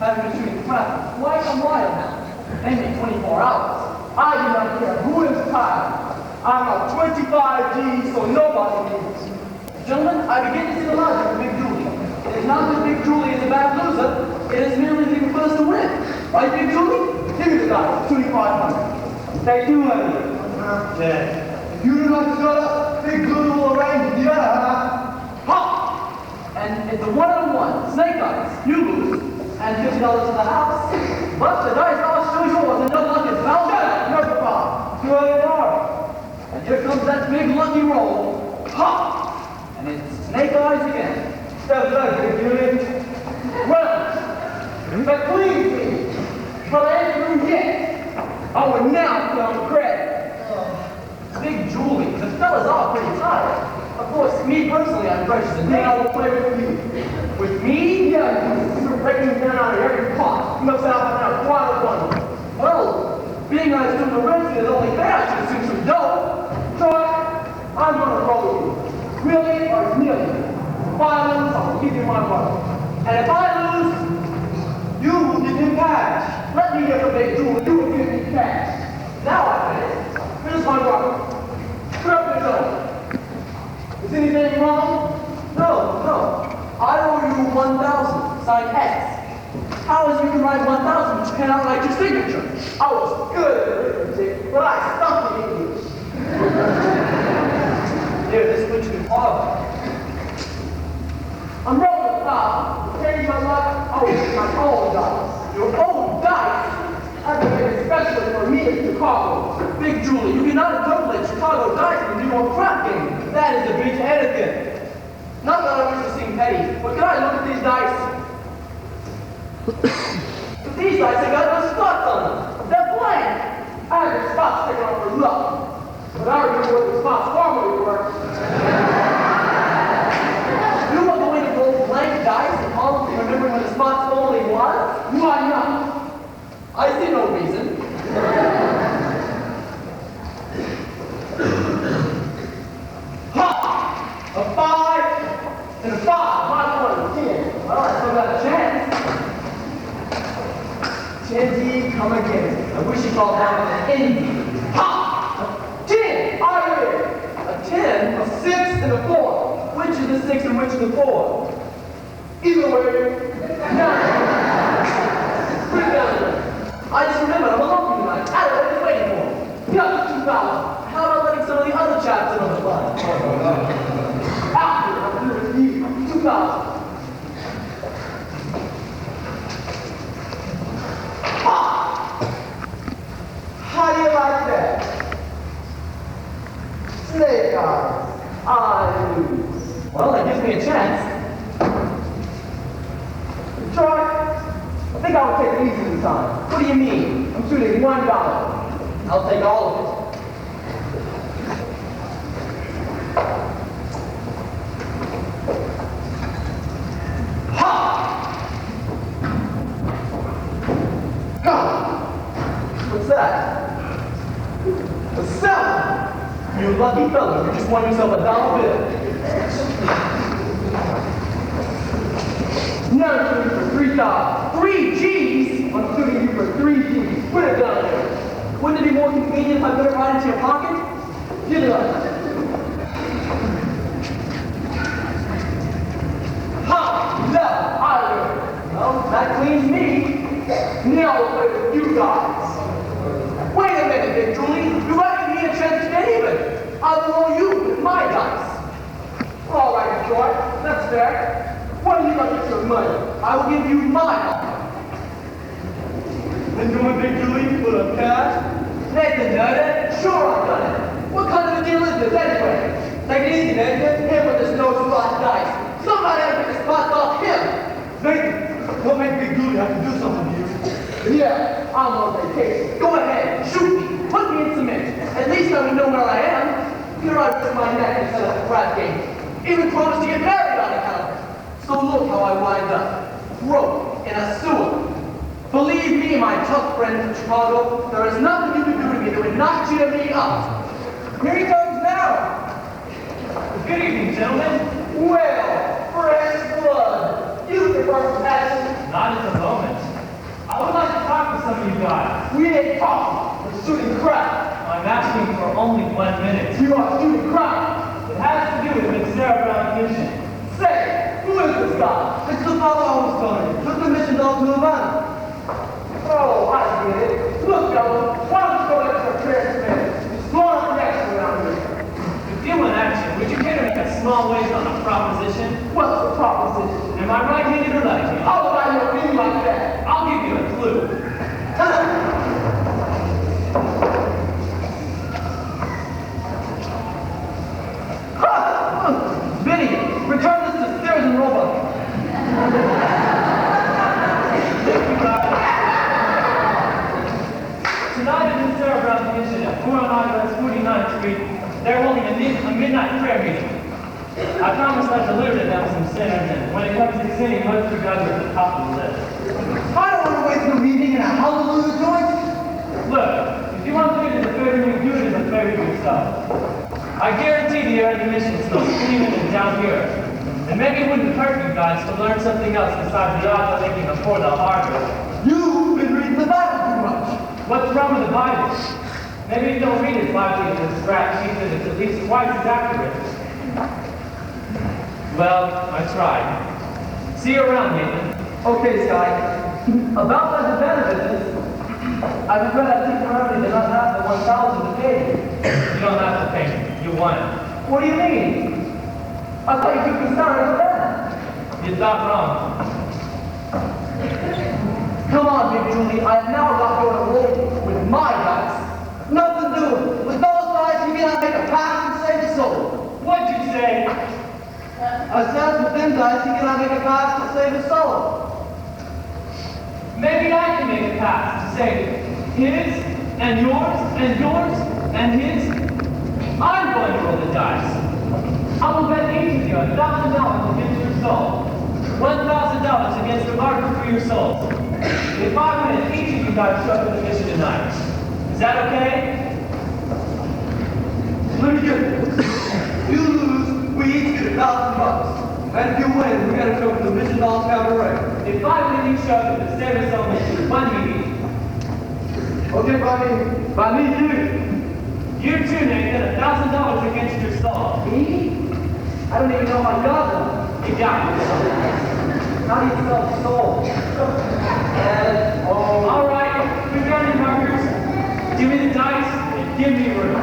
having to treat traffic quite a while now. Maybe 24 hours. I do not care who is tired. I'm a 25 G, so nobody needs. Gentlemen, I begin to see the logic of big duty. It is not that Big Julie is a bad loser. It is merely the first to win. Right, Big Julie? Give me the dice. 2,500. Take 200. Yeah. If you do not shut up, Big Julie will arrange the other. Ha! And it's a one-on-one. Snake eyes. You lose. And $50 to the house. But the dice are still yours and no luck is found. Shut up, no papa. $200. And here comes that big lucky roll. Ha! And it's snake eyes again. Step back, Big Julie. Well, but please me. But I ain't through yet. I would now come credit. Big Julie, the fellas are pretty tired. Of course, me personally, I'm precious and Then I will play with you. with me, Yeah, you were breaking me down out of every pot. You must have now quite a one. well, being I assume the rent is only fair, I should assume some dough. Troy, I'm gonna roll you. Really or nearly. If I lose, I'll give you my money. And if I lose, You will give me cash. Let me get the Big Julie. You will give me cash. now I get it. Here's my rocket. Put up your shoulder. Is anything wrong? No. I owe you 1,000, signed X. How is you can write 1,000 but you cannot write your signature? I was good at arithmetic, but I stuck in English. Here, this is what you can offer. I'm rolling the top. To change my luck, I will use my own dice. Your own dice? I've been made especially for me in Chicago. Big Julie, you cannot interpolate Chicago dice into your crap game. That is a breach of etiquette. Not that I wish to seem petty, but can I look at these dice? But these dice have got no spots on them. They're blank. I had the spots taken off for luck. But I remember what the spots formerly were. You want the way to roll blank dice and call them to remember when the spots only was? Why not? I see no reason. Ha! A 5 and a 5. My one, 10. Well, I still got a chance. 10 come again. I wish you called that one an Indy. Ha! A 10! I win! A 10? A 6 and a 4. Which is the 6 and which is the 4? Either way, 9. Put it down there. I just remembered, I'm alone tonight. Adelaide is waiting for me. Yeah, 2,000. How about letting some of the other chaps in on the fun? After I'm through with you, 2,000. Ha! How do you like that? Snake eyes. I lose. Well, that gives me a chance. Troy, I think I will take it easy this time. What do you mean? I'm shooting $1. I'll take all of it. What's that? A 7! You lucky fellow, you just won yourself a dollar bill. Now I'm shooting for 3,000. 3 G's? I'm shooting you for 3 G's. Put it down there. Wouldn't it be more convenient if I put it right into your pocket? Give it up. Ha! Left, I win. Well, that cleans me. Now we'll play with you guys. Wait a minute, Big Julie. You're not giving me a chance to get even. I'll roll you with my dice. All right, Troy. That's fair. When do you like to get your money? I will give you my offer. Then you want Big Julie full of cash? Nathan done it. Sure I've done it. What kind of a deal is this anyway? Take it easy, Nathan. Him with this no spot dice. Somebody had to get the spots off him. Nathan, don't make Big Julie have to do something to you. Yeah, I'm on vacation. Go ahead, shoot me, put me in cement. At least I would know where I am. Here I risk my neck and set up a crap game. Even promised to get married on account of it. So look how I wind up. Broke in a sewer. Believe me, my tough friend from Chicago, there is nothing you can do to me that would not cheer me up. Here he comes now. Good evening, gentlemen. Well, fresh blood. You prefer some action? Not at the moment. I would like to talk to some of you guys. We ain't talking. We're shooting crap. I'm asking for only 1 minute. You are shooting crap. It has to do with Miss Sarah Brown's mission. Say, who is this guy? The to move on. Oh, I get it. Look, Ella, why don't you go back to the transmitter? It's blowing up the action around here. If you want action, would you care to make a small wager on a proposition? What's the proposition? Am I right-handed or left-handed? How would I know anything like that? I'll give you a clue. Benny, return this to Stairs and Roebuck. Tonight at the Sarah Brown Commission at 4 on West 49th Street, they're holding a midnight prayer meeting. I promised I'd deliver to them some sinners, and when it comes to sinning, most of God are at the top of the list. I don't want to waste the meeting in a hallelujah joint. Look, if you want to do it as a favor to me, do it as a favor to yourself. I guarantee the air conditioning smells cleaner than down here. And maybe it wouldn't hurt you guys to learn something else besides the odds of making before the harvest. You've been reading the Bible too much. What's wrong with the Bible? Maybe you don't read it widely with a scratch sheet that it's at least twice as accurate. Well, I tried. See you around, Nathan. Okay, Sky. About that Savannah business, I regret I think forever did not have the 1,000 to pay. You don't have to pay me. You won. What do you mean? I thought you took the star of Savannah. You thought wrong. Come on, Big Julie. I have now got going away with my guys. Nothing doing. With those guys, you cannot make a pass and save a soul. What'd you say? I said with them guys, he cannot make a pass to save a soul. Maybe I can make a pass to save his, and yours, and yours, and his. I'm going to roll the dice. I will bet each of you $1,000 against your soul. $1,000 against the bargain for your souls. If I win, each of you guys show up at the mission tonight. Is that okay? Let me get this. You lose, we each get $1,000. And if you win, we gotta show up to the Mission Hall Cabaret. If I win, you show up at the service soul mission. One meeting. Okay, by me too. You too, Nathan, $1,000 against your soul. Me? I don't even know my God. You got it. How do you spell soul? S-O... All right, we've got your markers. Give me the dice and give me room.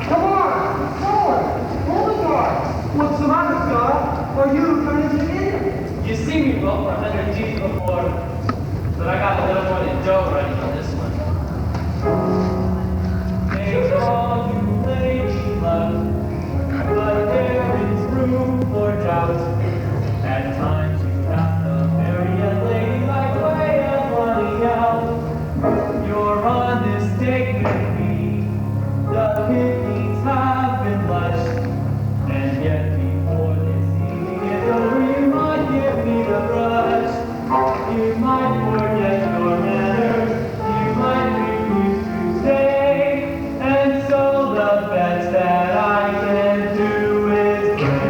Come on, forward. Hold the guard. What's the matter, Scott? Are you turning to me? You see me roll for 100 G's before, but I got a little more than dough ready on this one. Take all you lady love, but there is room for doubt. At times you have to marry a ladylike way of running out. You're on this date with me, the picnics have been lush, and yet before this evening is over, you might give me the brush. You might forget your manners, you might refuse to stay, and so the best that I can do is pray.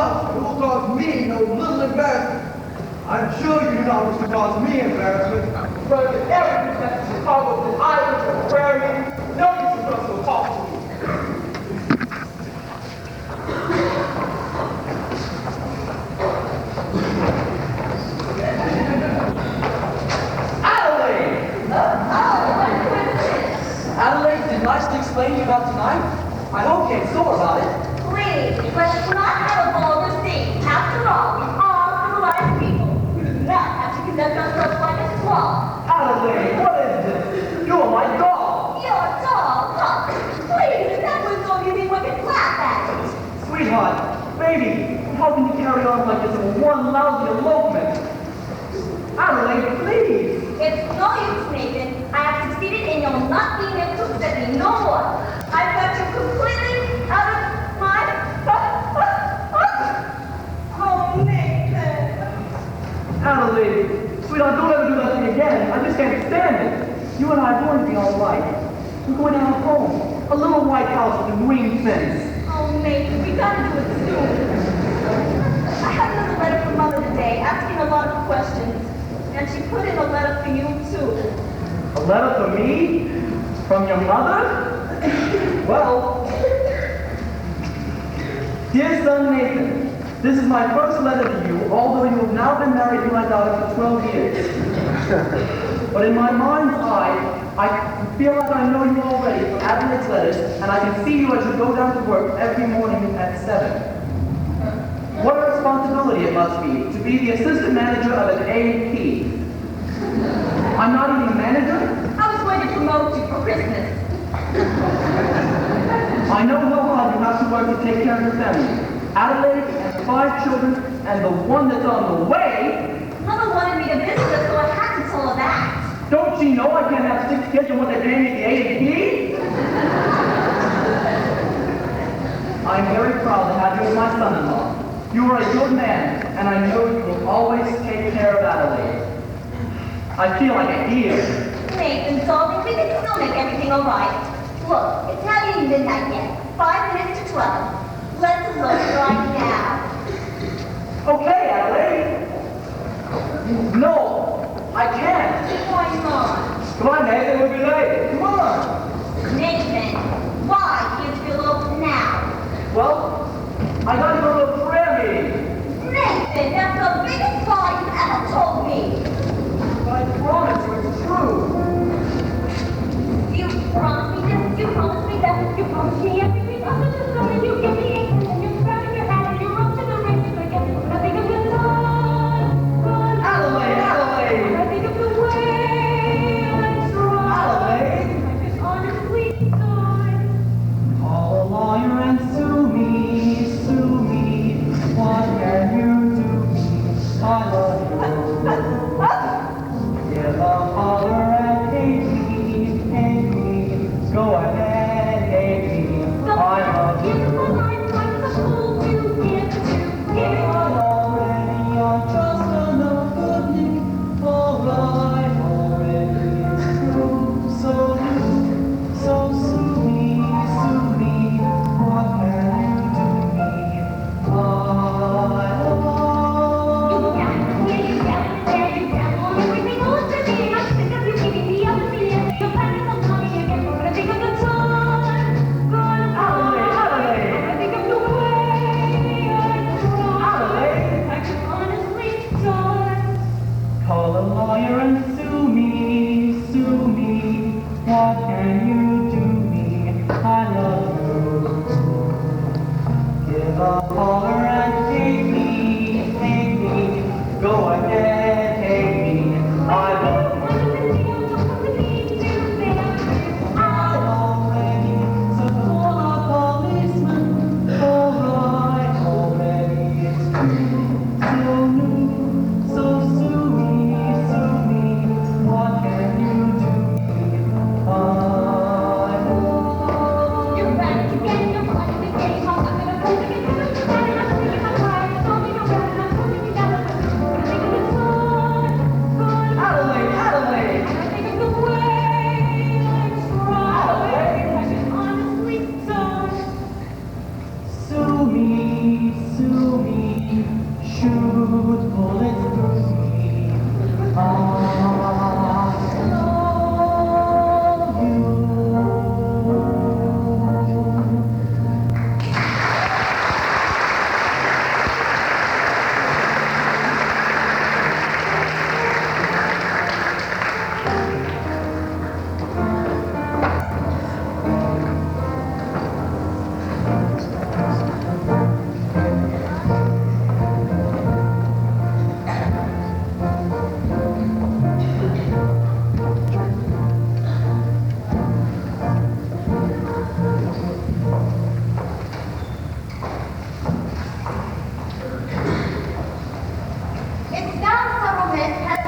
else who will cause me no little embarrassment. I'm sure you do not wish to cause me embarrassment. But if every defense in Chicago that I was a aquarium, no distrust will talk to me. Adelaide, did nicely explain to you about tonight? I hope you ain't sore about it. Please, let's not have a vulgar scene. After all, we are civilized people. We do not have to conduct ourselves like a squaw. Adelaide, what is this? You are my dog. Your dog, huh? Please, if that was all you mean, we can laugh at it. Sweetheart, baby, how can you carry on like this in one lousy elopement? Adelaide, please. It's no use, Nathan. I have succeeded in your not being able to upset me no more. I've got you completely out of my... Oh, Nathan. Adelaide, sweetheart, don't ever do that thing again. I just can't stand it. You and I are going to be all right. We're going to have a home. A little white house with a green fence. Oh, Nathan, we gotta do it soon. I had another letter from Mother today asking a lot of questions. And she put in a letter for you, too. A letter for me? From your mother? Well, dear son Nathan, this is my first letter to you, although you have now been married to my daughter for 12 years. But in my mind's eye, I feel like I know you already from Adelaide's letters, and I can see you as you go down to work every morning at 7. What a responsibility it must be to be the assistant manager of an A&P. I'm not even a manager. I was going to promote you for Christmas. I know how hard you have to work to take care of your family. Adelaide and 5 children, and the one that's on the way. Mother wanted me to visit her, so I had to tell her that. Don't she know I can't have 6 kids and what they're paying me at the A&P? I'm very proud to have you as my son-in-law. You are a good man, and I know you will always take care of Adelaide. I feel like a deer. Nathan, darling, we can still make everything all right. Look, it's not even midnight yet. 5 minutes to 12. Let's look right now. Okay, Adelaide. No, I can't. Why not? Come on, Nathan, we'll be late. Come on. Nathan, why can't you elope now? Well, I gotta go to a prayer meeting. Nathan, that's the biggest lie you've ever told me. But I promise you it's true. You promised me this, you promised me that, you promised me everything under the sun, and you give me ink, and you're grabbing your hat, and you're up to the ring, and I get nothing of the sun. Adelaide, Adelaide. I think of the way I try. Adelaide. I just honestly died. Call a lawyer and sue me, sue me. What can you do me? I love you. Give a holler and hate me, hate me. Go ahead, hate me. I love you.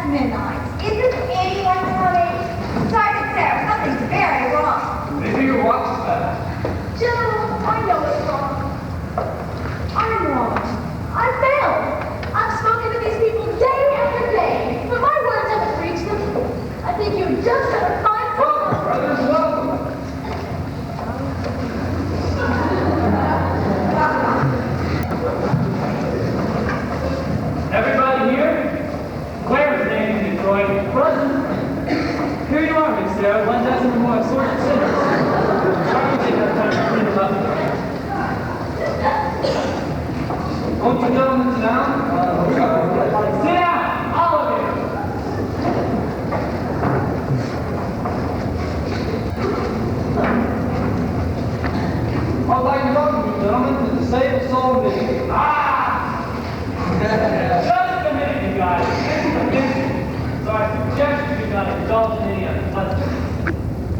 midnight. Isn't anyone coming? Sergeant Sarah, something's very wrong. Maybe your watch is bad. Joe, I know it's wrong. I'm wrong. I failed. I've spoken to these people day after day, but my words haven't reached them. I think you just better find someone. Brothers, welcome. Everybody here? Claire's name in Detroit. Present. Here you are, Miss Sarah. 1 dozen or more assorted sinners. Try to take our time to clean them up. Won't you gentlemen sit down? Sit down, all of you. I'd like to welcome you, gentlemen, to the Save the Soul meeting. Just a minute, you guys. So I suggest you do not indulge in any unpleasantness.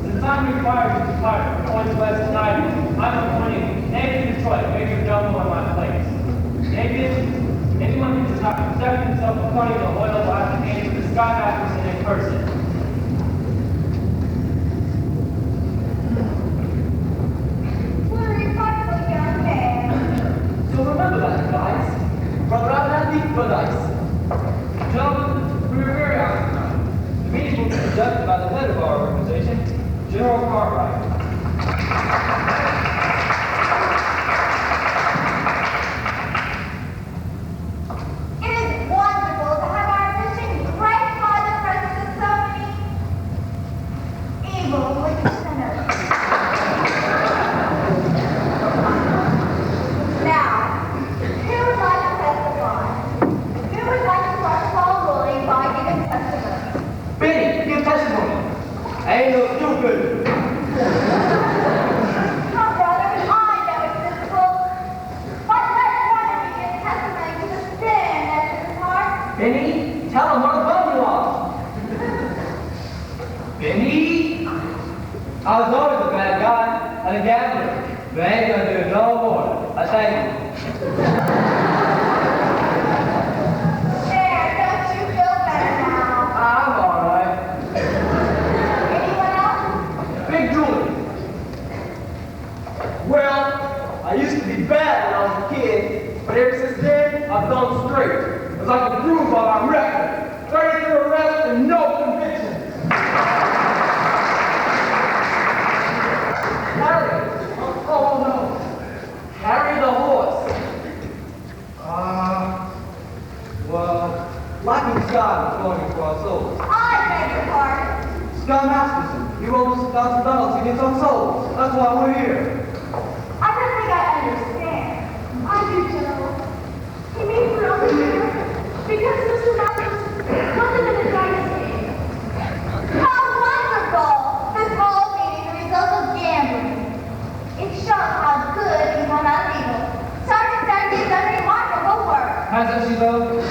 Since I'm required to depart from Point West tonight, I'm appointing Nathan Detroit, Major Domo on my place. Nathan, anyone who does not conduct himself according to oil will have to answer the Sky Masterson in person. So remember that, guys. Brother Abernathy, brother Ice. Gentlemen, we were very honored tonight. The meeting will be conducted by the head of our organization, General Cartwright. It is wonderful to have our mission graced by the presence of so many evil, wicked sinners. Now, who would like to testify? Who would like to start the ball rolling by giving testimony? Benny, give testimony. I ain't no do-good. Come, brother, I know it's difficult, but let one of you give testimony to the sin that's in his heart. Benny, tell him what a bum you are. Benny? I was always a bad guy and a gambler, but I ain't gonna do it no more. I thank you. There, don't you feel better now? I'm alright. Anyone else? Big Julie. Well, I used to be bad when I was a kid, but ever since then, I've gone straight. As I can prove by my record. 33 arrests and no convictions. Harry. Oh no. Harry the horse. Well, Lightning Scott is going for our souls. I beg your pardon. Scott Masterson, he wrote us $1,000 against our souls. That's why we're here. I don't think I understand. I do, Joe. He made for over here because Mr. Malcolm wasn't in the dynasty. How wonderful! This ball meeting the result of gambling. It shows how good can come out of evil. Sergeant Sarah has done remarkable work. Hasn't she though?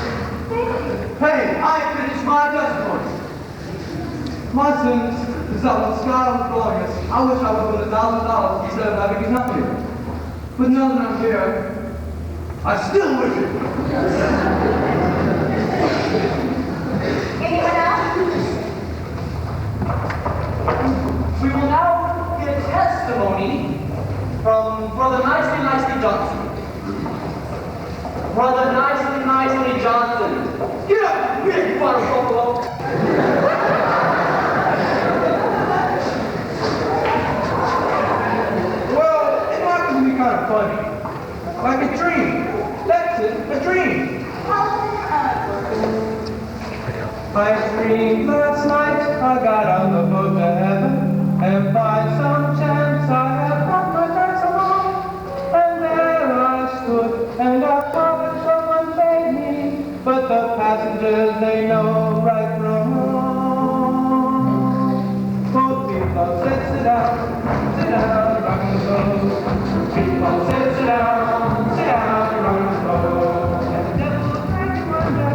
Thank you. Hey, I finished my testimony. My sins is that when Scott was blowing us, I wish I would win $1,000 instead of having to come here. But now that I'm here, I still wish it. Anyone else? We will now get testimony from Brother Nicely Johnson. Brother Nicely Johnson. Get up, big butter buffalo. Well, it happens to be kind of funny. Like a dream. That's it, a dream. I dreamed last night I got on the boat to heaven, and by some chance I had brought my friends along, and there I stood, and I thought that someone paid me, but the passengers, they know right from wrong. Both people said, sit down, rock and roll. People said, sit down, rock and roll. And the devil tried to wonder,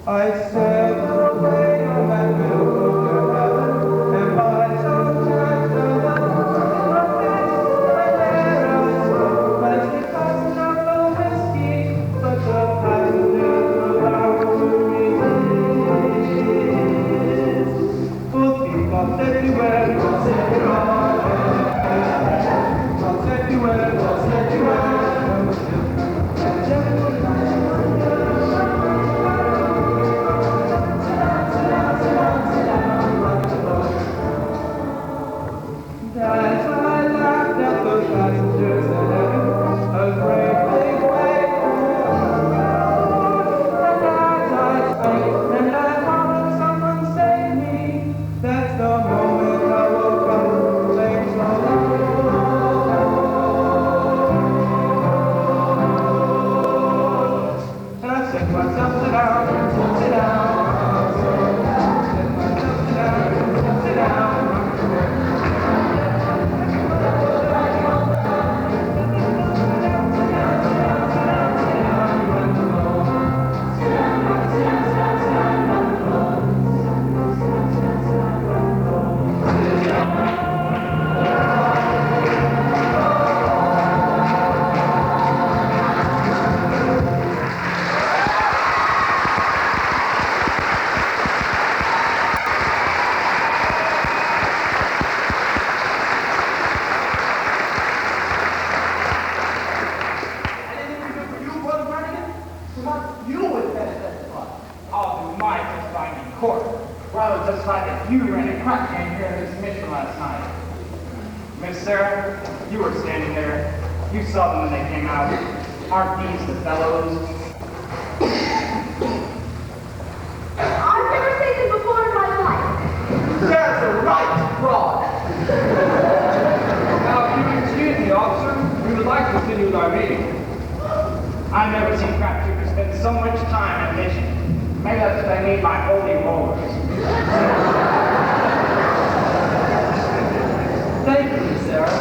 I said, away, no man will go to heaven, and by some chance you ran a crack can here in this mission last night. Miss Sarah, you were standing there. You saw them when they came out. Aren't these the fellows? I've never seen them before in my life. That's a right fraud. Now, if you excuse me, officer, we would like to continue with our meeting. I've never seen crapshooters spend so much time on mission. Maybe that's what they need my holy rollers. Thank you, Miss Sarah.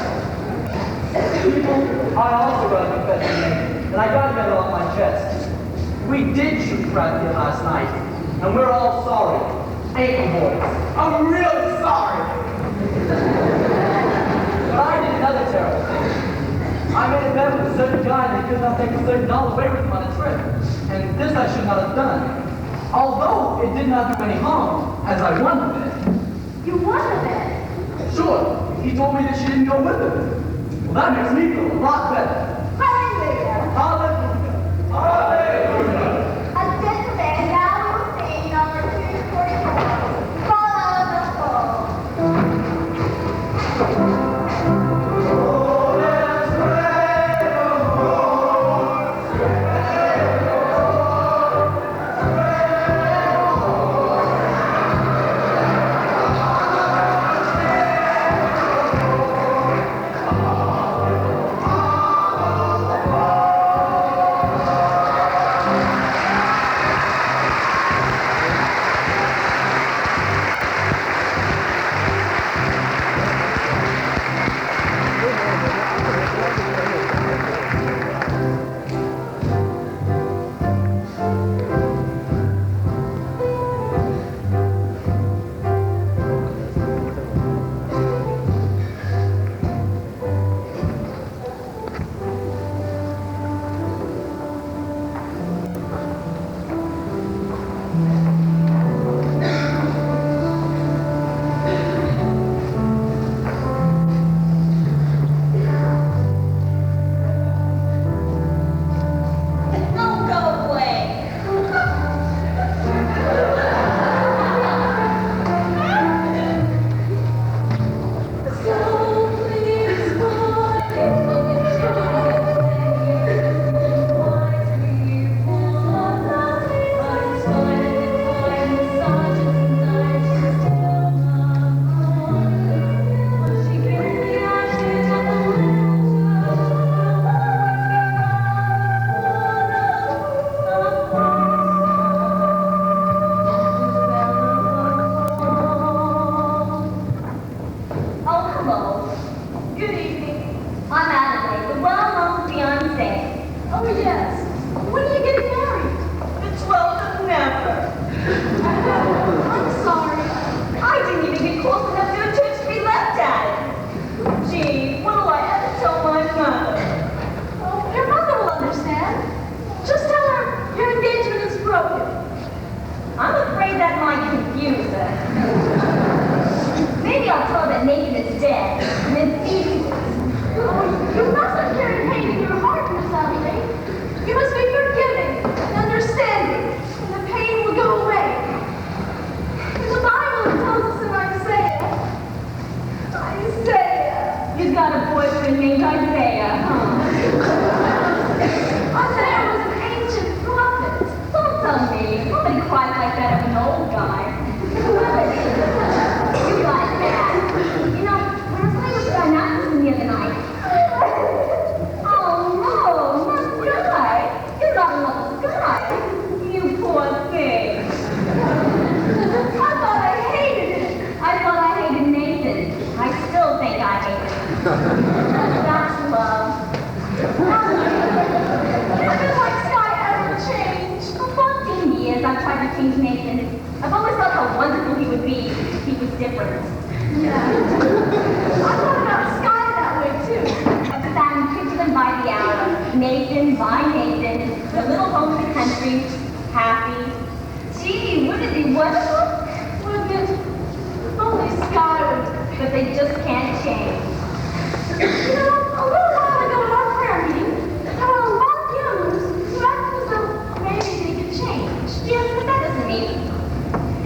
People, I also got a confession to make, and I gotta get it off my chest. We did shoot crap here last night, and we're all sorry. Ain't we, boys? I'm really sorry. But I did another terrible thing. I made a bet with a certain guy that he could not take a certain dollar away with him on a trip. And this I should not have done. Although it did not do any harm, as I won the bet. You won the bet. Sure, he told me that she didn't go with him. Well, that makes me feel a lot better. Hallelujah. Hallelujah. Hallelujah. A gentleman now will sing number 244. Follow the flow.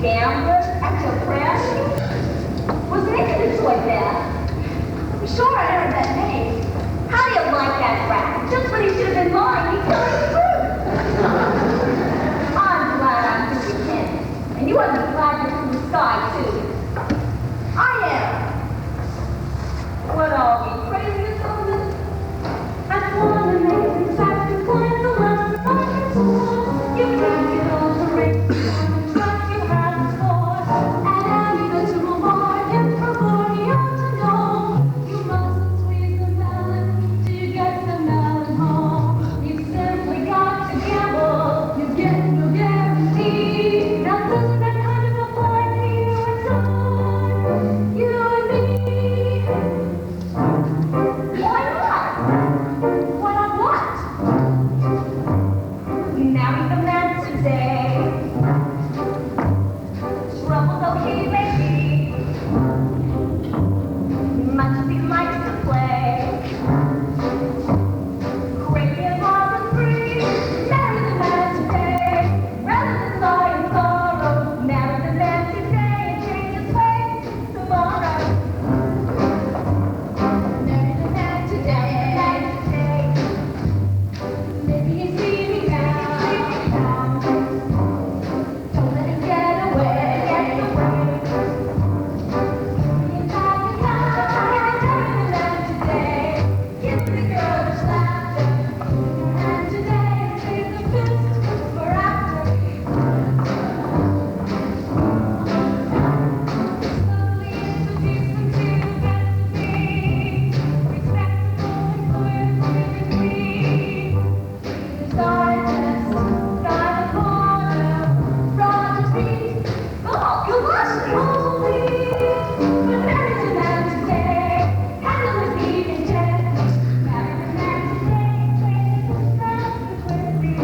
Gambler at your prayer meeting? Sure, I heard that name. How do you like that rat? Just when he should have been mine, he's telling the truth. I'm glad I'm through with him. And you ought to be glad you're from the sky, too. I am. What are we, crazy or something? I wanna make it fast and climb the ladder, rocket sword. You drag it all the race, the track you had before. And you go to a bargain for 40 hours to go. You mustn't squeeze the melon till you get the melon home. You simply got to gamble, you get no guarantee. Now doesn't that kind of apply to you and I? You and me. Why not? Why not what? We married the man today. Trouble though he may be, much as he likes to play. Crazy and wild and free, marry the man today. Rather than lie in sorrow, marry the man today and change his ways tomorrow. Marry the man today. Maybe you see me now. Don't let him get away. You have the man today. Give the girl a slap. And today is the fist for after. Slowly introduce him to fancy. Respectable and clear to me. The silence, got a corner, Roger's feet. Oh, please. But marry the man today. Handle his feet in jet. Marry the man today. With me.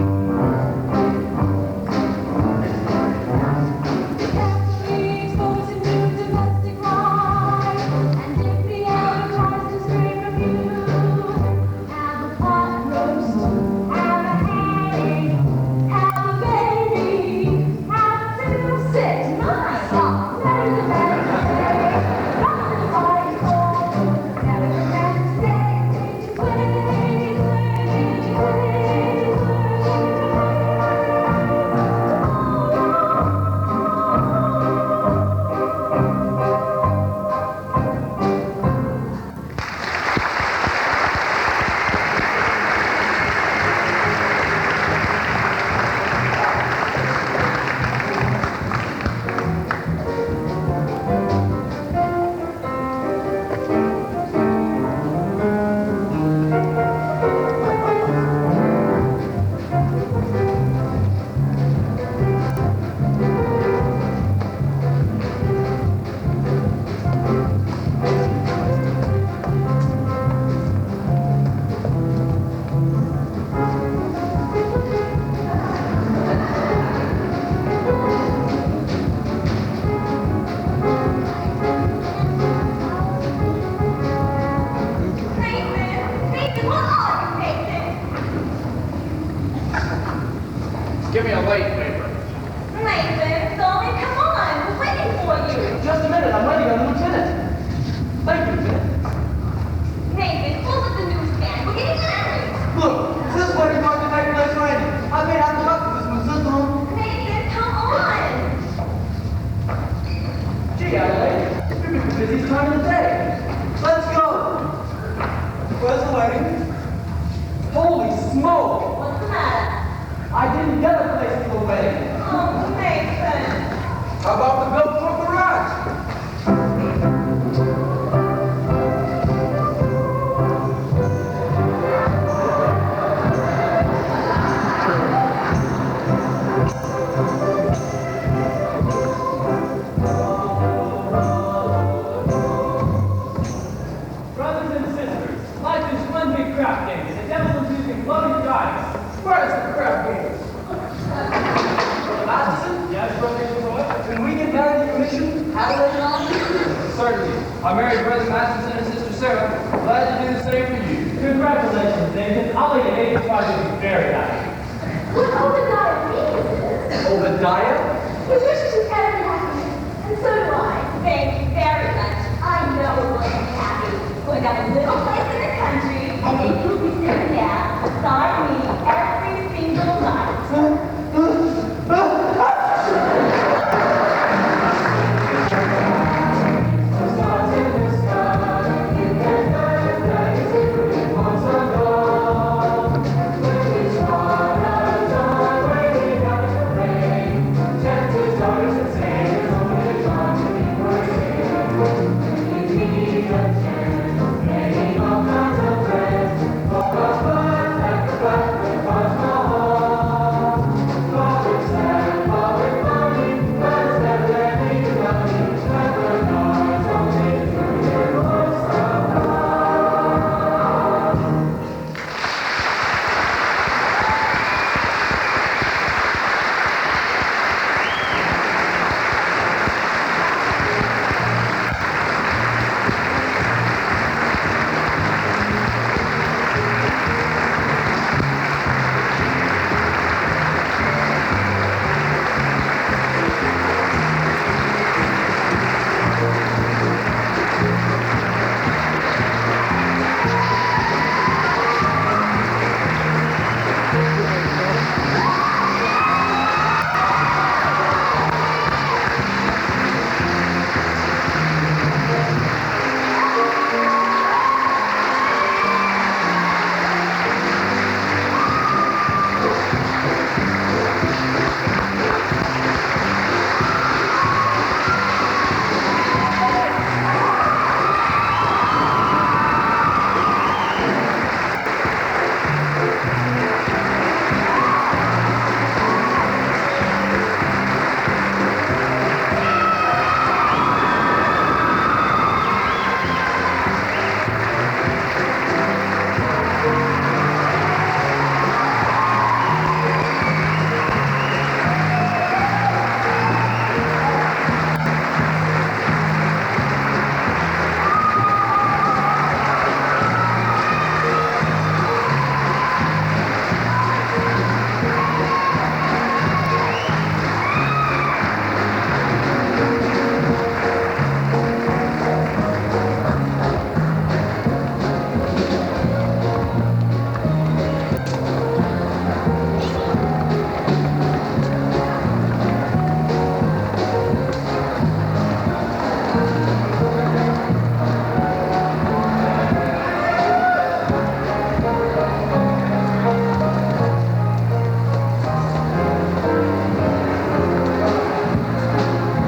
Carefully expose him to domestic life. And if he ever tries to stray from you, have a pot roast, have a honey, have a baby, have 2, 6, 9. Oh, marry the man today. Run the party for. Marry the man today. Change his ways, Nathan, what are you, Nathan? Give me a late paper. Nathan, darling, come on. We're waiting for you. Just a minute, I'm waiting on the lieutenant. Thank you, Lieutenant. Nathan, pull up the newsstand. We're getting married. Look, this wedding going to take place right. I made out the bucket with my sister. Nathan, come on. Gee, Adelaide, you've been busy time of the day. Let's go. Where's the wedding? Holy smoke! What's the matter? I didn't get a place for the wedding. Oh, Nathan. How about the bill for the garage? Brothers and sisters, life is one big crap game. The devil is using loaded dice. Where's the crap games? Masterson, Yes, Brother Roy? can we get married in commission? Adelaide and I? Certainly. Our married brother Masterson and sister Sarah, glad to do the same for you. Congratulations, Nathan. I'll lay an 85 will be very happy. What Obadiah means is, Obadiah? he wishes you every happiness, and so do I. Thank